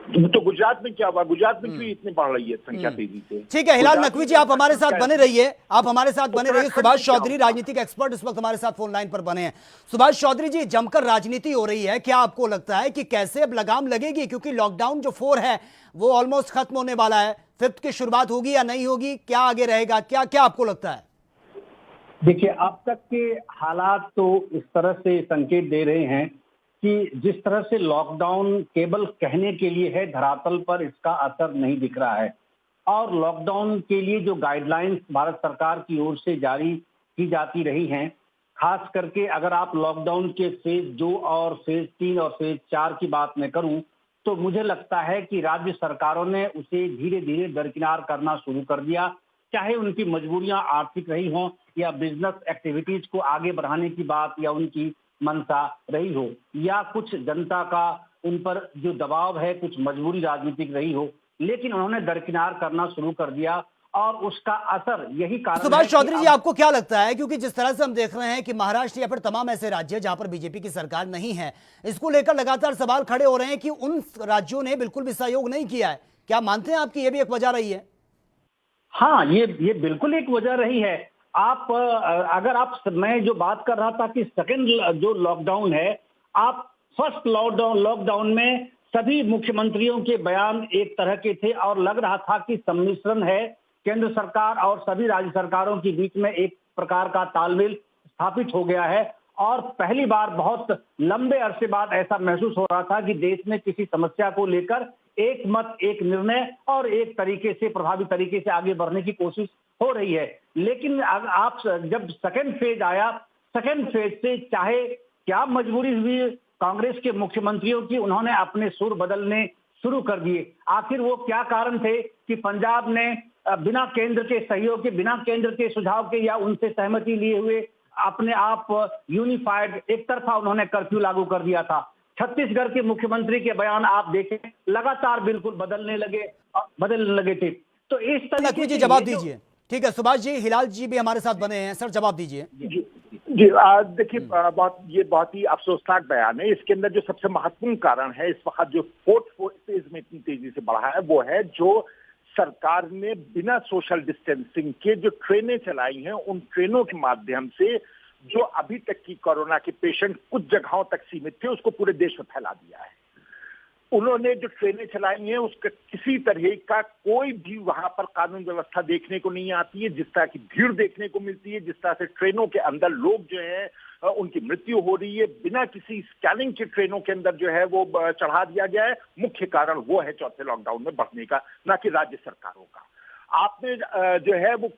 तो गुजरात में क्या हुआ? गुजरात में क्यों इतनी बढ़ रही है संख्या तेजी से? ठीक है हिलाल नकवी जी, आप हमारे साथ बने रहिए, आप हमारे साथ बने रहिए। सुभाष चौधरी, राजनीतिक एक्सपर्ट, इस वक्त हमारे साथ फोन लाइन पर बने हैं। सुभाष चौधरी जी, जमकर राजनीति हो रही है, क्या आपको लगता है कि कैसे अब लगाम लगेगी? क्योंकि लॉकडाउन जो 4 है वो ऑलमोस्ट खत्म होने वाला है, 5th की शुरुआत होगी या नहीं होगी, क्या आगे रहेगा, क्या क्या आपको लगता है? देखिए, अब तक के हालात तो इस तरह से संकेत दे रहे हैं कि जिस तरह से लॉकडाउन केवल कहने के लिए है, धरातल पर इसका असर नहीं दिख रहा है। और लॉकडाउन के लिए जो गाइडलाइंस भारत सरकार की ओर से जारी की जाती रही हैं, खास करके अगर आप लॉकडाउन के फेज 2 और फेज 3 और फेज 4 की बात मैं करूं, तो मुझे लगता है कि राज्य सरकारों ने उसे धीरे धीरे दरकिनार करना शुरू कर दिया, चाहे उनकी मजबूरियां आर्थिक रही हों या बिजनेस एक्टिविटीज को आगे बढ़ाने की बात या उनकी मनसा रही हो, या कुछ जनता का उन पर जो दबाव है, कुछ मजबूरी राजनीतिक रही हो, लेकिन उन्होंने दरकिनार करना शुरू कर दिया और उसका असर यही कारण है। सुभाष चौधरी जी, आपको क्या लगता है, क्योंकि जिस तरह से हम देख रहे हैं कि महाराष्ट्र या फिर तमाम ऐसे राज्य जहां पर बीजेपी की सरकार नहीं है, इसको लेकर लगातार सवाल खड़े हो रहे हैं कि उन राज्यों ने बिल्कुल भी सहयोग नहीं किया है, क्या मानते हैं आपकी ये भी एक वजह रही है? हाँ, ये बिल्कुल एक वजह रही है। आप अगर आप, मैं जो बात कर रहा था कि सेकंड जो लॉकडाउन है, आप फर्स्ट लॉकडाउन में सभी मुख्यमंत्रियों के बयान एक तरह के थे और लग रहा था कि सम्मिश्रण है, केंद्र सरकार और सभी राज्य सरकारों के बीच में एक प्रकार का तालमेल स्थापित हो गया है। और पहली बार बहुत लंबे अरसे बाद ऐसा महसूस हो रहा था कि देश में किसी समस्या को लेकर एक मत, एक निर्णय और एक तरीके से, प्रभावी तरीके से आगे बढ़ने की कोशिश हो रही है। लेकिन आप जब सेकंड फेज आया, सेकंड फेज से चाहे क्या मजबूरी हुई कांग्रेस के मुख्यमंत्रियों की, उन्होंने अपने सुर बदलने शुरू कर दिए। आखिर वो क्या कारण थे कि पंजाब ने बिना केंद्र के सहयोग के, बिना केंद्र के सुझाव के या उनसे सहमति लिए हुए अपने आप यूनिफाइड एक तरफा उन्होंने कर्फ्यू लागू कर दिया था। छत्तीसगढ़ के मुख्यमंत्री के बयान आप देखें, लगातार बिल्कुल बदलने लगे थे। तो इस तरीके से जवाब दीजिए। ठीक है सुभाष जी, हिलाल जी भी हमारे साथ बने हैं, सर जवाब दीजिए। जी, देखिए, बहुत ही अफसोसनाक बयान है। इसके अंदर जो सबसे महत्वपूर्ण कारण है इस वक्त जो 4th फेज में इतनी तेजी से बढ़ा है, वो है जो सरकार ने बिना सोशल डिस्टेंसिंग के जो ट्रेनें चलाई हैं, उन ट्रेनों के माध्यम से जो अभी तक की कोरोना के पेशेंट कुछ जगहों तक सीमित थे, उसको पूरे देश में फैला दिया है। उन्होंने जो ट्रेनें चलाई हैं, उसका किसी तरह का कोई भी वहां पर कानून व्यवस्था देखने को नहीं आती है। जिस तरह की भीड़ देखने को मिलती है, जिस तरह से ट्रेनों के अंदर लोग जो है उनकी मृत्यु हो रही है, बिना किसी स्कैनिंग के ट्रेनों के अंदर जो है वो चढ़ा दिया गया है। मुख्य कारण वो है चौथे लॉकडाउन में बढ़ने का, ना कि राज्य सरकारों का। आपने जो है वो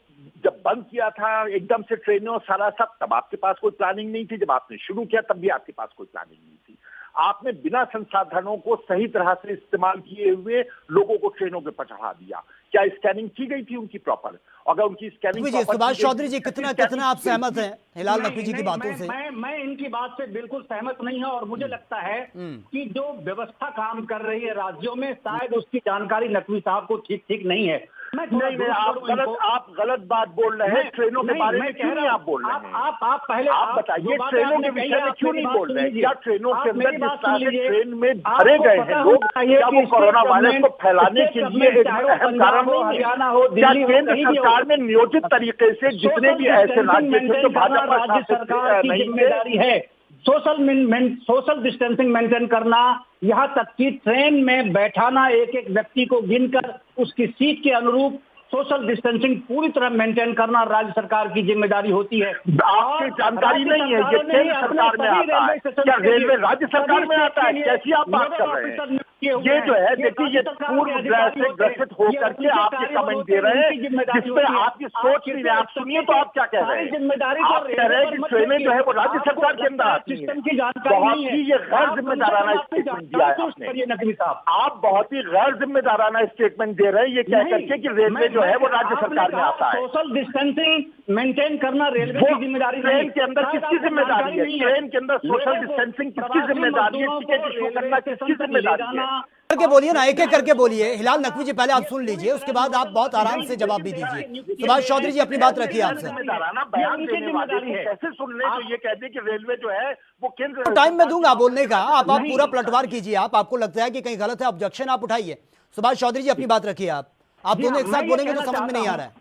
जब बंद किया था एकदम से ट्रेनों सारा सब, तब आपके पास कोई प्लानिंग नहीं थी। जब आपने शुरू किया तब भी आपके पास कोई प्लानिंग नहीं थी। आपने बिना संसाधनों को सही तरह से इस्तेमाल किए हुए लोगों को ट्रेनों पे चढ़ा दिया। क्या स्कैनिंग की गई थी उनकी प्रॉपर? अगर उनकी स्कैनिंग सुभाष चौधरी जी, कितना आप सहमत हैं हिलाल नकवी जी की बातों से? मैं इनकी बात से बिल्कुल सहमत नहीं हूं और मुझे लगता है कि जो व्यवस्था काम कर रही है राज्यों में, शायद उसकी जानकारी नकवी साहब को ठीक नहीं है। नहीं, आप गलत बात बोल रहे हैं। ट्रेनों के बारे में क्यों नहीं आप बोल रहे हैं? आप पहले आप बताइए, ट्रेनों के विषय में क्यों नहीं बोल रहे हैं? क्या ट्रेनों के अंदर जिस तरह से ट्रेन में भरे गए हैं लोग, क्या वो कोरोना वायरस को फैलाने के लिए एक अहम कारण नहीं है? क्या केंद्र सरकार ने नियोजित तरीके से जितने भी ऐसे राज्य थे जो भाजपा सरकार की जिम्मेदारी है सोशल डिस्टेंसिंग मेंटेन करना, यहाँ तक कि ट्रेन में बैठाना, एक एक व्यक्ति को गिनकर उसकी सीट के अनुरूप सोशल डिस्टेंसिंग पूरी तरह मेंटेन करना राज्य सरकार की जिम्मेदारी होती है। आपकी जानकारी नहीं है, ये केंद्र सरकार में आता है, क्या रेलवे राज्य सरकार में आता है? कैसी आप बात कर रहे हैं? ये जो है देखिए, ये पूर्वग्रह से ग्रसित होकर के आपके कमेंट दे रहे हैं, जिसपे आपकी सोच नहीं है। आप सुनिए तो आप क्या कह रहे हैं? आप कह रहे हैं कि ट्रेनें जो है वो राज्य सरकार के अंदर आती है। बहुत ही ये गैर जिम्मेदाराना स्टेटमेंट दिया है आपने। आप बहुत ही गैर जिम्मेदाराना स्टेटमेंट दे रहे हैं ये कह करके कि रेलवे जो है वो राज्य सरकार में आता है। सोशल डिस्टेंसिंग मेंटेन करना रेलवे की जिम्मेदारी ट्रेन के अंदर किसकी जिम्मेदारी है? ट्रेन के अंदर सोशल डिस्टेंसिंग किसकी जिम्मेदारी है? टिकट इशू करना किसकी जिम्मेदारी है? करके बोलिए ना, एक एक करके बोलिए। हिलाल नकवी जी पहले आप सुन लीजिए, उसके बाद आप बहुत आराम से जवाब भी दीजिए। सुभाष चौधरी जी अपनी बात रखिए आपसे। बयान देने वाले कैसे सुन ले तो ये कहते कि रेलवे जो है वो केंद्र टाइम में दूंगा बोलने का, आप पूरा पलटवार कीजिए। आपको लगता है कि कहीं गलत है, ऑब्जेक्शन आप उठाइए। सुभाष चौधरी जी अपनी बात रखिए। आप दोनों एक साथ बोलेंगे तो समझ में नहीं आ रहा है।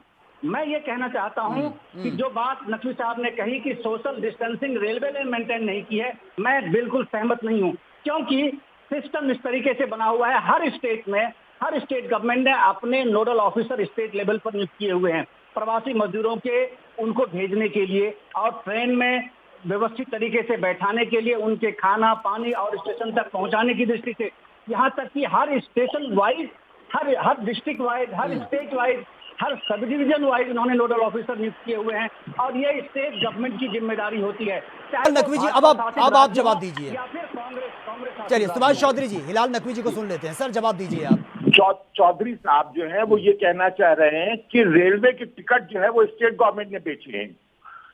मैं ये कहना चाहता हूं कि जो बात नकवी साहब ने कही कि सोशल डिस्टेंसिंग रेलवे ने मेंटेन नहीं की है, मैं बिल्कुल सहमत नहीं हूं, क्योंकि सिस्टम इस तरीके से बना हुआ है। हर स्टेट में, हर स्टेट गवर्नमेंट ने अपने नोडल ऑफिसर स्टेट लेवल पर नियुक्त किए हुए हैं प्रवासी मजदूरों के, उनको भेजने के लिए और ट्रेन में व्यवस्थित तरीके से बैठाने के लिए, उनके खाना पानी और स्टेशन तक पहुंचाने की दृष्टि से। यहाँ तक कि हर स्टेशन वाइज, हर डिस्ट्रिक्ट वाइज, हर स्टेट वाइज, हर सब डिवीजन वाइज उन्होंने नोडल ऑफिसर नियुक्त किए हुए हैं और ये स्टेट गवर्नमेंट की जिम्मेदारी होती है। नकवी जी अब आप जवाब दीजिए या फिर कांग्रेस। चलिए सुभाष चौधरी जी, हिलाल नकवी जी को सुन लेते हैं। सर जवाब दीजिए आप। चौधरी साहब जो है वो ये कहना चाह रहे हैं कि रेलवे के टिकट जो है वो स्टेट गवर्नमेंट ने बेचे हैं।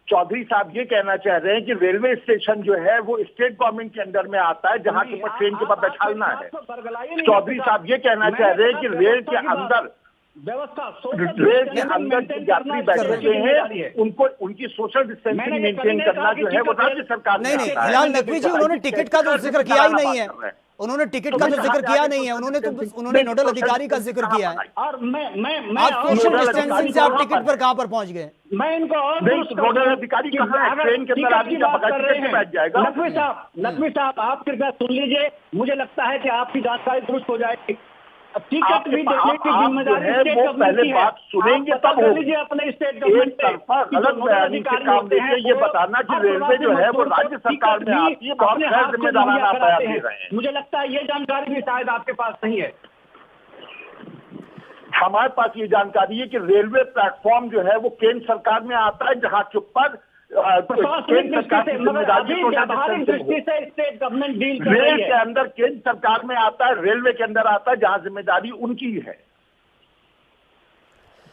चौधरी साहब ये कहना चाह रहे हैं कि रेलवे स्टेशन जो है वो स्टेट गवर्नमेंट के अंडर में आता है, जहां के ऊपर ट्रेन के ऊपर बैठाना है। चौधरी साहब ये कहना चाह रहे हैं कि रेल के अंदर व्यवस्था, रेल के अंदर जो यात्री बैठे हुए हैं उनको, उनकी सोशल डिस्टेंसिंग मेंटेन करना जो है वो राज्य सरकार नहीं, हिलाल नकवी जी उन्होंने टिकट का तो जिक्र किया ही नहीं है। उन्होंने टिकट का तो जिक्र किया नहीं है, उन्होंने नोडल अधिकारी का जिक्र किया है। और मैं आप सोशल डिस्टेंसिंग से आप टिकट पर कहां पर पहुंच गए? मैं इनको और नोडल अधिकारी कहां है? ट्रेन के अंदर आदमी का बात कर रहे हैं, बैठ जाएगा। नकवी साहब आप कृपया सुन लीजिए, मुझे लगता है कि आपकी जानकारी दुरुस्त हो जाएगी। टिकट भी देने की जिम्मेदारी स्टेट गवर्नमेंट की है। बात सुनेंगे तब लीजिए अपने स्टेट गवर्नमेंट पे गलत बयानी के काम देते ये बताना कि रेलवे जो है वो राज्य सरकार में आती है, बहुत गैर जिम्मेदाराना बयान दे रहे हैं। मुझे लगता है ये जानकारी भी शायद आपके पास नहीं है। हमारे पास ये जानकारी है कि रेलवे प्लेटफॉर्म जो है वो केंद्र सरकार में आता है, जहां के ऊपर केंद्र सरकार की जिम्मेदारी स्टेट गवर्नमेंट डील कर रेल रही के है। अंदर केंद्र सरकार में आता है, रेलवे के अंदर आता है, जहां जिम्मेदारी उनकी है।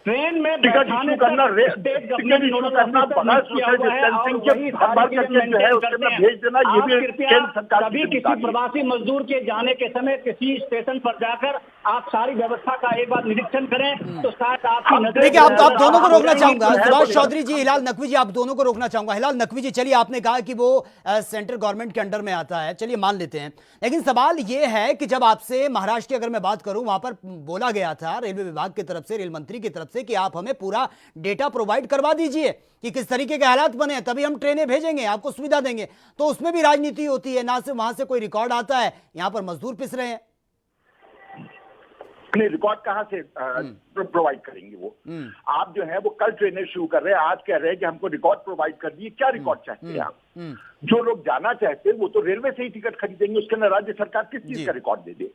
ट्रेन में टिकट इशू करना, टिकट इशू करना बगैर सोशल डिस्टेंसिंग के भर करके जो है उसके में भेज देना, ये भी केंद्र सरकार कभी की किसी प्रवासी मजदूर के जाने के समय किसी स्टेशन पर जाकर आप सारी व्यवस्था का एक बार निरीक्षण करें तो शायद आपकी नजर। देखिए आप दोनों को रोकना चाहूंगा, सुभाष चौधरी जी, हिलाल नकवी जी, आप दोनों को रोकना चाहूंगा। हिलाल नकवी जी चलिए, आपने कहा कि वो सेंट्रल गवर्नमेंट के अंडर में आता है, चलिए मान लेते हैं, लेकिन सवाल ये है कि जब आपसे महाराष्ट्र की अगर मैं बात करूं, वहां पर बोला गया था रेलवे विभाग की तरफ से, रेल मंत्री की तरफ से कि आप हमें पूरा डेटा प्रोवाइड करवा दीजिए कि किस तरीके के हालात बने, तभी हम ट्रेनें भेजेंगे, आपको सुविधा देंगे। तो उसमें भी राजनीति होती है, ना सिर्फ वहां से कोई रिकॉर्ड आता है, यहां पर मजदूर पिस रहे हैं। रिकॉर्ड कहां से प्रोवाइड करेंगे वो? आप जो है वो कल ट्रेनें शुरू कर रहे हैं, आज कह रहे हैं कि हमको रिकॉर्ड प्रोवाइड कर दिए। क्या रिकॉर्ड चाहते हैं आप? जो लोग जाना चाहते हैं वो तो रेलवे से ही टिकट खरीदेंगे, उसके अंदर राज्य सरकार किस चीज का रिकॉर्ड दे दे?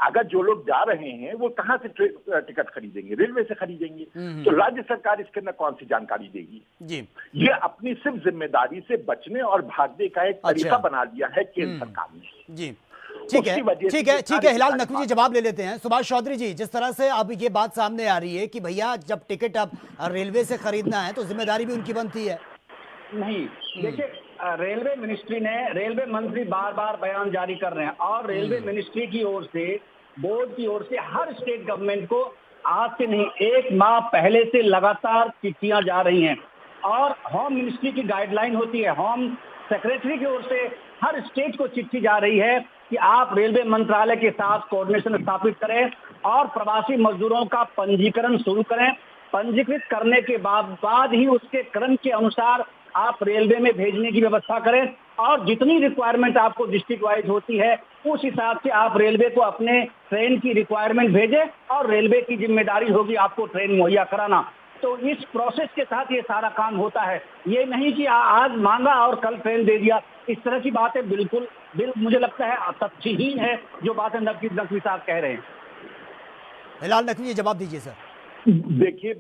अगर जो लोग जा रहे हैं वो कहां से टिकट खरीदेंगे? रेलवे से खरीदेंगे। तो राज्य सरकार इसके अंदर कौन सी जानकारी देगी? जी, ये अपनी सिर्फ जिम्मेदारी से बचने और भागने का एक तरीका बना लिया है केंद्र सरकार ने। जी ठीक है हिलाल नकवी जी जवाब ले लेते हैं। सुभाष चौधरी जी, जिस तरह से अब ये बात सामने आ रही है कि भैया जब टिकट अब रेलवे से खरीदना है तो जिम्मेदारी भी उनकी बनती है। नहीं, देखिए रेलवे मिनिस्ट्री ने, रेलवे मंत्री बार बार बयान जारी कर रहे हैं और रेलवे मिनिस्ट्री की ओर से, बोर्ड की ओर से हर स्टेट गवर्नमेंट को आज से नहीं, 1 माह पहले से लगातार चिट्ठियां जा रही हैं और होम मिनिस्ट्री की गाइडलाइन होती है, होम सेक्रेटरी की ओर से हर स्टेट को चिट्ठी जा रही है कि आप रेलवे मंत्रालय के साथ कोऑर्डिनेशन स्थापित करें और प्रवासी मजदूरों का पंजीकरण शुरू करें। पंजीकृत करने के बाद ही उसके क्रम के अनुसार आप रेलवे में भेजने की व्यवस्था करें और जितनी रिक्वायरमेंट आपको डिस्ट्रिक्ट वाइज होती है उस हिसाब से आप रेलवे को अपने ट्रेन की रिक्वायरमेंट भेजें और रेलवे की जिम्मेदारी होगी आपको ट्रेन मुहैया कराना। तो इस प्रोसेस के साथ ये सारा काम होता है, ये नहीं कि आज मांगा और कल ट्रेन दे दिया। इस तरह की बातें बिल्कुल मुझे लगता है तथ्यहीन है जो बातें नकवी साहब कह रहे हैं। हिलाल नकवी जी जवाब दीजिए सर। देखिए,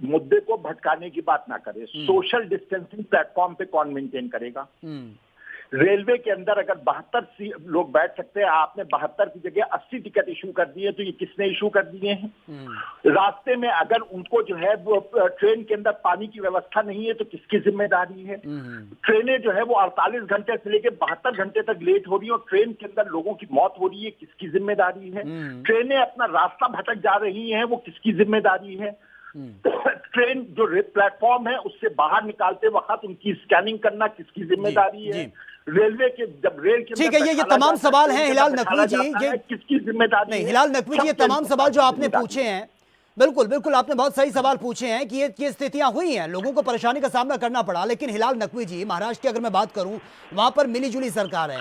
मुद्दे को भटकाने की बात ना करें। सोशल डिस्टेंसिंग प्लेटफॉर्म पे कौन मेंटेन करेगा? रेलवे के अंदर अगर 72 लोग बैठ सकते हैं, आपने 72 की जगह 80 टिकट इशू कर दिए, तो ये किसने इशू कर दिए हैं? रास्ते में अगर उनको जो है वो ट्रेन के अंदर पानी की व्यवस्था नहीं है तो किसकी जिम्मेदारी है? ट्रेनें जो है वो 48 घंटे से लेकर 72 घंटे तक लेट हो रही है और ट्रेन के अंदर लोगों की मौत हो रही है, किसकी जिम्मेदारी है? ट्रेनें अपना रास्ता भटक जा रही है, वो किसकी जिम्मेदारी है? ट्रेन जो प्लेटफॉर्म है उससे बाहर निकालते वक्त उनकी स्कैनिंग करना किसकी जिम्मेदारी है? रेलवे के जब रेल के ठीक है, ये तमाम सवाल हैं हिलाल नकवी जी, ये किसकी जिम्मेदारी नहीं है? हिलाल नकवी जी, ये तमाम सवाल जो आपने पूछे हैं, बिल्कुल बिल्कुल आपने बहुत सही सवाल पूछे हैं कि ये स्थितियां हुई हैं, लोगों को परेशानी का सामना करना पड़ा। लेकिन हिलाल नकवी जी, महाराष्ट्र की अगर मैं बात करूं, वहां पर मिलीजुली सरकार है,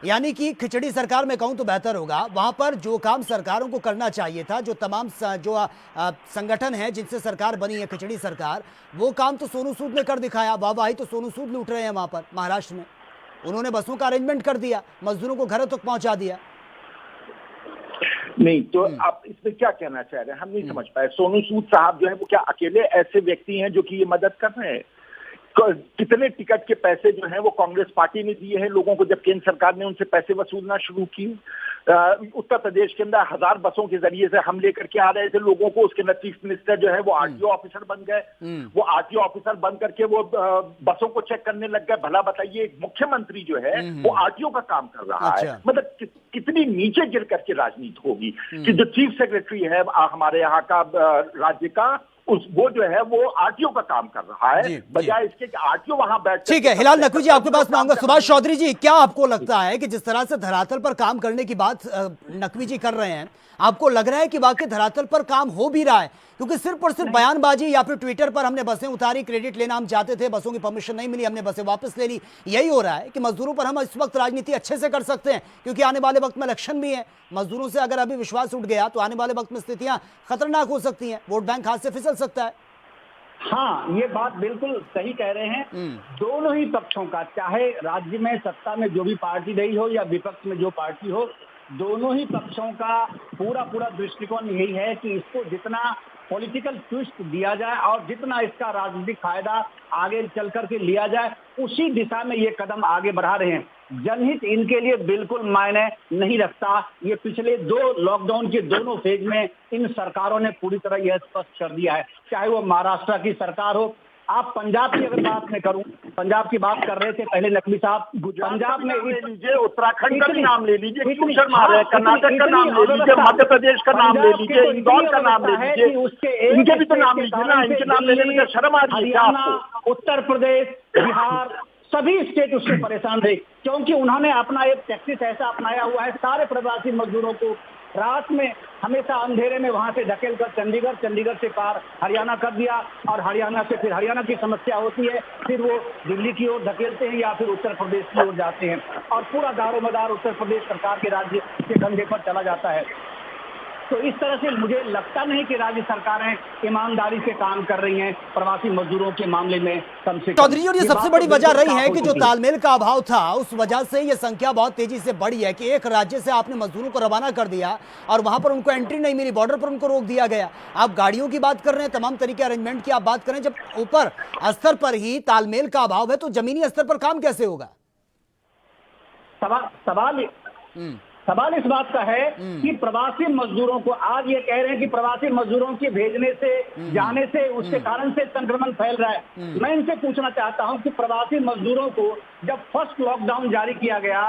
यानी कि खिचड़ी सरकार में कहूं तो बेहतर होगा। वहां पर जो काम सरकारों को करना चाहिए था, जो तमाम संगठन है जिनसे सरकार बनी है खिचड़ी सरकार, वो काम तो सोनू सूद ने कर दिखाया। वाहवाही तो सोनू सूद लूट रहे हैं वहां पर महाराष्ट्र में। उन्होंने बसों का अरेंजमेंट कर दिया, मजदूरों को घरों तक पहुंचा दिया। नहीं तो आप इसमें क्या कहना चाह रहे हैं, हम नहीं समझ पाए। सोनू सूद साहब जो है वो क्या अकेले ऐसे व्यक्ति हैं जो कि ये मदद कर रहे हैं? कितने टिकट के पैसे जो हैं वो कांग्रेस पार्टी ने दिए हैं लोगों को जब केंद्र सरकार ने उनसे पैसे वसूलना शुरू किए? उत्तर प्रदेश के अंदर 1000 बसों के जरिए से हम लेकर के आ रहे थे लोगों को। उसके चीफ मिनिस्टर जो है वो आरटीओ ऑफिसर बन गए, वो आरटीओ ऑफिसर बन करके वो बसों को चेक करने लग गए। भला बताइए, मुख्यमंत्री जो है वो आरटीओ का काम कर रहा है। मतलब कितनी नीचे गिर करके राजनीति होगी कि जो चीफ सेक्रेटरी है हमारे यहाँ का राज्य का, वो जो है वो आरटीओ का काम कर रहा है, बजाय इसके कि आरटीओ वहां बैठ। ठीक है हिलाल नकवी जी, आपके पास मैं आऊंगा। सुभाष चौधरी जी, क्या आपको लगता है कि जिस तरह से धरातल पर काम करने की बात नकवी जी कर रहे हैं, आपको लग रहा है कि वाकई धरातल पर काम हो भी रहा है? क्योंकि सिर्फ और सिर्फ बयानबाजी या फिर ट्विटर पर हमने बसें उतारी, क्रेडिट लेना हम चाहते थे, बसों की परमिशन नहीं मिली, हमने बसें वापस ले ली, यही हो रहा है कि मजदूरों पर हम इस वक्त राजनीति अच्छे से कर सकते हैं? क्योंकि आने वाले वक्त में इलेक्शन भी है, मजदूरों से अगर अभी विश्वास उठ गया तो आने वाले वक्त में स्थितियां खतरनाक हो सकती हैं, वोट बैंक हाथ से फिसल सकता है। हाँ, ये बात बिल्कुल सही कह रहे हैं। दोनों ही पक्षों का, चाहे राज्य में सत्ता में जो भी पार्टी रही हो या विपक्ष में जो पार्टी हो, दोनों ही पक्षों का पूरा दृष्टिकोण यही है कि इसको जितना पॉलिटिकल ट्विस्ट दिया जाए और जितना इसका राजनीतिक फायदा आगे चल करके लिया जाए, उसी दिशा में ये कदम आगे बढ़ा रहे हैं। जनहित इनके लिए बिल्कुल मायने नहीं रखता। ये पिछले 2 लॉकडाउन के दोनों फेज में इन सरकारों ने पूरी तरह यह स्पष्ट कर दिया है, चाहे वो महाराष्ट्र की सरकार हो। आप पंजाब की अगर बात मैं करूं, पंजाब की बात कर रहे थे पहले नकवी साहब, पंजाब में ले लीजिए, उत्तराखंड का भी नाम ले लीजिए, कर्नाटक का नाम ले लीजिए, मध्य प्रदेश का नाम ले लीजिए, इंदौर का नाम ले लीजिए, इनके भी तो नाम लीजिए ना। इनके नाम लेने में शर्म आ रही है आपको? उत्तर प्रदेश, बिहार, सभी स्टेट उससे परेशान रहे क्योंकि उन्होंने अपना एक टैक्टिस ऐसा अपनाया हुआ है, सारे प्रवासी मजदूरों को रात में हमेशा अंधेरे में वहां से धकेल कर चंडीगढ़ से पार हरियाणा कर दिया और हरियाणा से फिर हरियाणा की समस्या होती है, फिर वो दिल्ली की ओर धकेलते हैं या फिर उत्तर प्रदेश की ओर जाते हैं और पूरा दारोमदार उत्तर प्रदेश सरकार के राज्य के कंधे पर चला जाता है। तो इस तरह से मुझे लगता नहीं कि राज्य सरकारें ईमानदारी से काम कर रही हैं प्रवासी मजदूरों के मामले में कम से कम। चौधरी जी, और ये सबसे बड़ी वजह रही है कि जो तालमेल का अभाव था, उस वजह से ये संख्या बहुत तेजी से बढ़ी है कि एक राज्य से आपने मजदूरों को रवाना कर दिया और वहां पर उनको एंट्री नहीं मिली, बॉर्डर पर उनको रोक दिया गया। आप गाड़ियों की बात कर रहे हैं, तमाम तरीके अरेंजमेंट की आप बात करें, जब ऊपर स्तर पर ही तालमेल का अभाव है तो जमीनी स्तर पर काम कैसे होगा? सवाल इस बात का है कि प्रवासी मजदूरों को आज ये कह रहे हैं कि प्रवासी मजदूरों के भेजने से जाने से उसके कारण से संक्रमण फैल रहा है। मैं इनसे पूछना चाहता हूं कि प्रवासी मजदूरों को जब फर्स्ट लॉकडाउन जारी किया गया,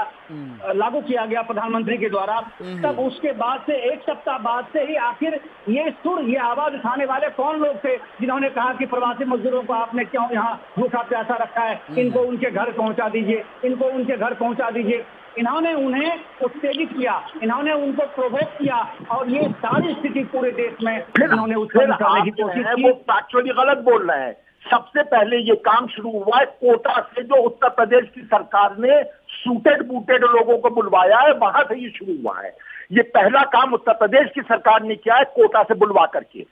लागू किया गया प्रधानमंत्री के द्वारा, तब उसके बाद से एक सप्ताह बाद से ही आखिर ये आवाज उठाने वाले कौन लोग थे जिन्होंने कहा कि प्रवासी मजदूरों को आपने क्यों यहाँ भूखा प्यासा रखा है, इनको उनके घर पहुंचा दीजिए, इनको उनके घर पहुंचा दीजिए। इन्होंने उन्हें उत्तेजित किया, इन्होंने उनको प्रोवोक किया और ये सारी स्थिति पूरे देश में इन्होंने उत्पन्न करने की कोशिश की। वो फैक्चुअली गलत बोल रहे हैं। सबसे पहले ये काम शुरू हुआ है कोटा से, जो उत्तर प्रदेश की सरकार ने सूटेड बूटेड लोगों को बुलवाया है, वहां से ये शुरू हुआ है। ये पहला काम उत्तर प्रदेश की सरकार ने किया है, कोटा से बुलवा करके।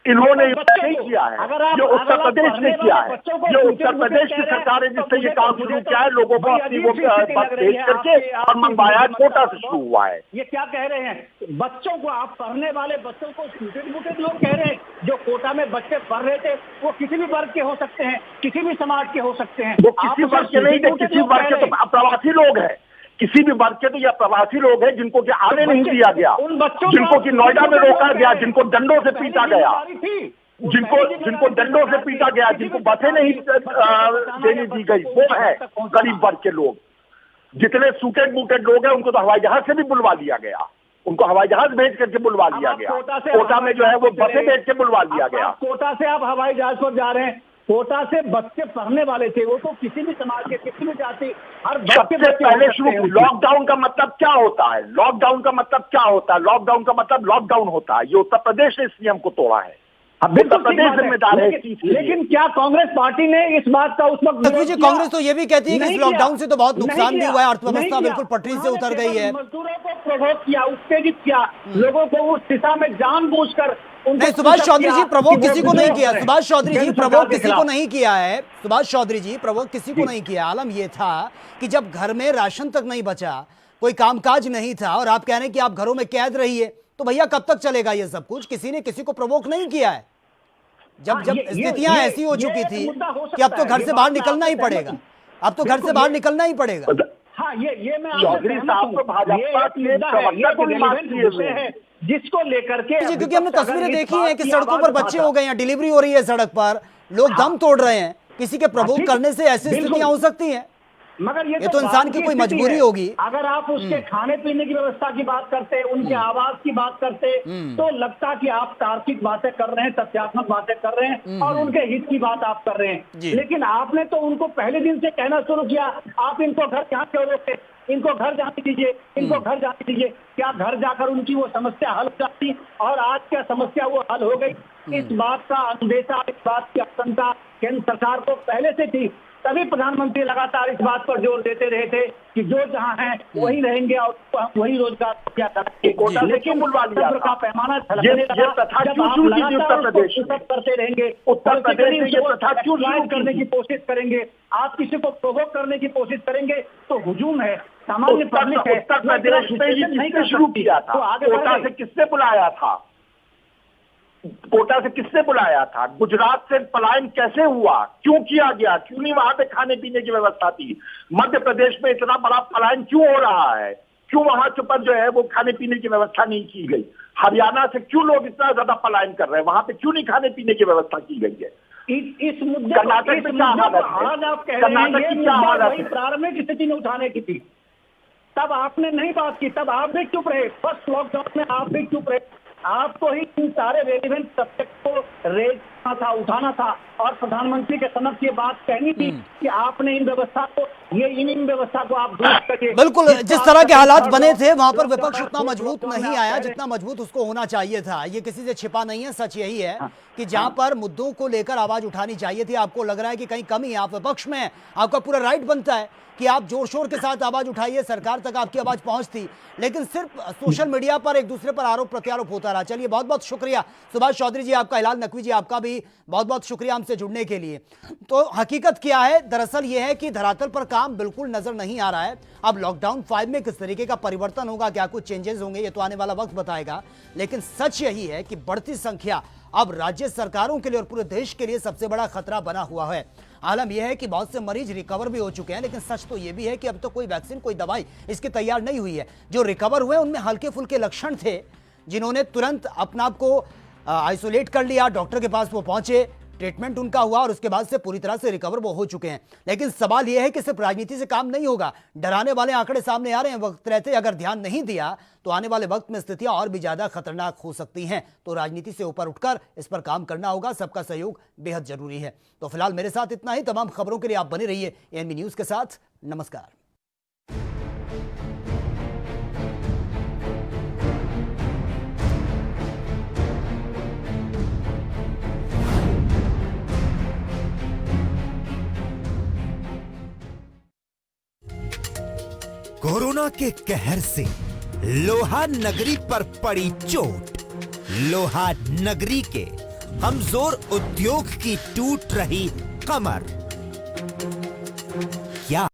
इन्होंने नहीं किया है, ये उत्तर प्रदेश ने किया है। ये उत्तर प्रदेश की सरकार है जिससे ये काम शुरू किया है, लोगों को अपनी वो बात भेज करके और मंगवाया है, कोटा से शुरू हुआ है। ये क्या कह रहे हैं? बच्चों को, आप पढ़ने वाले बच्चों को सूटेड बूटेड लोग कह रहे हैं। जो कोटा में बच्चे पढ़ रहे थे वो किसी भी वर्ग के हो सकते हैं, किसी भी समाज के हो सकते हैं। वो किसी वर्ग के नहीं थे, किसी वर्ग के तो प्रवासी लोग हैं, किसी भी वर्ग के तो या प्रवासी लोग हैं जिनको कि आने नहीं दिया गया, जिनको कि नोएडा में रोका गया, जिनको डंडों से पीटा गया, जिनको डंडों से पीटा गया, जिनको बसें नहीं देने दी गई, वो है गरीब वर्ग के लोग। जितने सूटेड बूटेड लोग हैं उनको तो हवाई जहाज से भी बुलवा लिया गया, उनको हवाई जहाज भेज करके बुलवा लिया गया। कोटा में जो है वो बसें भेज के बुलवा लिया गया। कोटा से आप हवाई जहाज पर जा रहे हैं, कोटा से बच्चे पढ़ने वाले थे, वो तो किसी भी समाज के, किसी भी जाति, हर सबसे पहले शुरू। लॉकडाउन का मतलब क्या होता है? लॉकडाउन का मतलब क्या होता है? लॉकडाउन का मतलब लॉकडाउन होता है। ये उत्तर प्रदेश ने इस नियम को तोड़ा है, उत्तर प्रदेश जिम्मेदार है। लेकिन क्या कांग्रेस पार्टी ने इस बात का उस वक्त? कांग्रेस तो ये भी कहती है कि इस लॉकडाउन से तो बहुत नुकसान भी हुआ है, अर्थव्यवस्था बिल्कुल पटरी से उतर गई है। मजदूरों को प्रोवोक किया, उत्तेजित किया, लोगों को उस दिशा में जानबूझकर। नहीं, सुभाष चौधरी जी प्रवोक किसी को नहीं किया। सुभाष चौधरी जी प्रवोक किसी को नहीं किया है। सुभाष चौधरी जी प्रवोक किसी को नहीं किया। आलम यह था कि जब घर में राशन तक नहीं बचा, कोई कामकाज नहीं था और आप कह रहे हैं कि आप घरों में कैद रहिए, तो भैया कब तक चलेगा ये सब कुछ? किसी ने किसी को प्रवोक नहीं किया है। जब स्थितियां ऐसी हो चुकी थी कि अब तो घर से बाहर निकलना ही पड़ेगा, अब तो घर से बाहर निकलना ही पड़ेगा। हाँ, ये मैं चौधरी साहब को भाजपा के प्रवक्ता को है जिसको लेकर के, क्योंकि हमने तस्वीरें देखी हैं कि सड़कों पर बच्चे हो गए हैं, डिलीवरी हो रही है सड़क पर, लोग दम तोड़ रहे हैं। किसी के प्रवोक करने से ऐसी स्थितियां हो सकती हैं, मगर ये तो इंसान की कोई मजबूरी होगी। अगर आप उसके खाने पीने की व्यवस्था की बात करते, उनके आवास की बात करते, तो लगता कि आप तार्किक बातें कर रहे हैं, तथ्यात्मक बातें कर रहे हैं और उनके हित की बात आप कर रहे हैं। लेकिन आपने तो उनको पहले दिन से कहना शुरू किया, आप इनको घर यहाँ क्यों रोकते, इनको घर जाने दीजिए, इनको घर जाने दीजिए। क्या घर जाकर उनकी वो समस्या हल हो जाती? और आज क्या समस्या वो हल हो गई? इस बात का अंदेशा, इस बात की आशंका केंद्र सरकार को पहले से थी, तभी प्रधानमंत्री लगातार इस बात पर जोर देते रहे थे कि जो जहां है वही रहेंगे और वही रोजगार क्या करेंगे। लेकिन सब्र का पैमाना छलकने लगा। जब आप लगातार करते रहेंगे, उत्तर प्रदेश में ये प्रथा क्यों करने की कोशिश करेंगे, आप किसी को प्रोवोक करने की कोशिश करेंगे तो हुजूम है, सामान्य पब्लिक है। उत्तर प्रदेश में ये नहीं शुरू किया था, कोटा से किसने बुलाया था? कोटा से किसने बुलाया था? गुजरात से पलायन कैसे हुआ? क्यों किया गया? क्यों नहीं वहां पे खाने पीने की व्यवस्था थी? मध्य प्रदेश में इतना बड़ा पलायन क्यों हो रहा है? क्यों वहां पर जो है वो खाने पीने की व्यवस्था नहीं की गई? हरियाणा से क्यों लोग इतना ज्यादा पलायन कर रहे हैं? वहां पे क्यों नहीं खाने पीने की व्यवस्था की गई है? इस मुद्दे कर्नाटक में क्या हालत है? कर्नाटक की क्या हालत है? प्रारंभिक स्थिति में उठाने की थी, तब आपने नहीं बात की, तब आप भी चुप रहे। फर्स्ट लॉकडाउन में आप भी चुप रहे। आपको ही इन सारे रेलिवेंट सब्जेक्ट को रेज करना था, उठाना था और प्रधानमंत्री के समक्ष ये बात कहनी थी कि आपने इन व्यवस्था को, इन व्यवस्था को आप दुरुस्त करिए। बिल्कुल, जिस तरह के हालात बने थे वहां पर विपक्ष उतना मजबूत नहीं आया जितना मजबूत उसको होना चाहिए था। ये किसी से छिपा नहीं है, सच यही है कि जहां पर मुद्दों को लेकर आवाज उठानी चाहिए थी, आपको लग रहा है कि कहीं कमी है, आप विपक्ष में है, आपका पूरा राइट बनता है कि आप जोर शोर के साथ आवाज उठाइए, सरकार तक आपकी आवाज पहुंचती, लेकिन सिर्फ सोशल मीडिया पर एक दूसरे पर आरोप प्रत्यारोप होता रहा। चलिए, बहुत बहुत शुक्रिया सुभाष चौधरी जी आपका, हिलाल नकवी जी आपका भी बहुत बहुत शुक्रिया हमसे जुड़ने के लिए। तो हकीकत क्या है? दरअसल यह है कि धरातल पर काम बिल्कुल नजर नहीं आ रहा है। अब लॉकडाउन 5 में किस तरीके का परिवर्तन होगा, क्या कुछ चेंजेस होंगे, ये तो आने वाला वक्त बताएगा। लेकिन सच यही है कि बढ़ती संख्या अब राज्य सरकारों के लिए और पूरे देश के लिए सबसे बड़ा खतरा बना हुआ है। आलम यह है कि बहुत से मरीज रिकवर भी हो चुके हैं, लेकिन सच तो यह भी है कि अब तो कोई वैक्सीन, कोई दवाई इसकी तैयार नहीं हुई है। जो रिकवर हुए उनमें हल्के फुल्के लक्षण थे, जिन्होंने तुरंत अपना आप को आइसोलेट कर लिया, डॉक्टर के पास वो पहुंचे, ट्रीटमेंट उनका हुआ और उसके बाद से पूरी तरह से रिकवर वो हो चुके हैं। लेकिन सवाल यह है कि सिर्फ राजनीति से काम नहीं होगा। डराने वाले आंकड़े सामने आ रहे हैं, वक्त रहते अगर ध्यान नहीं दिया तो आने वाले वक्त में स्थितियां और भी ज्यादा खतरनाक हो सकती हैं। तो राजनीति से ऊपर उठकर इस पर काम करना होगा, सबका सहयोग बेहद जरूरी है। तो फिलहाल मेरे साथ इतना ही। तमाम खबरों के लिए आप बने रहिए एएनबी न्यूज के साथ। नमस्कार। कोरोना के कहर से लोहा नगरी पर पड़ी चोट। लोहा नगरी के कमजोर उद्योग की टूट रही कमर। क्या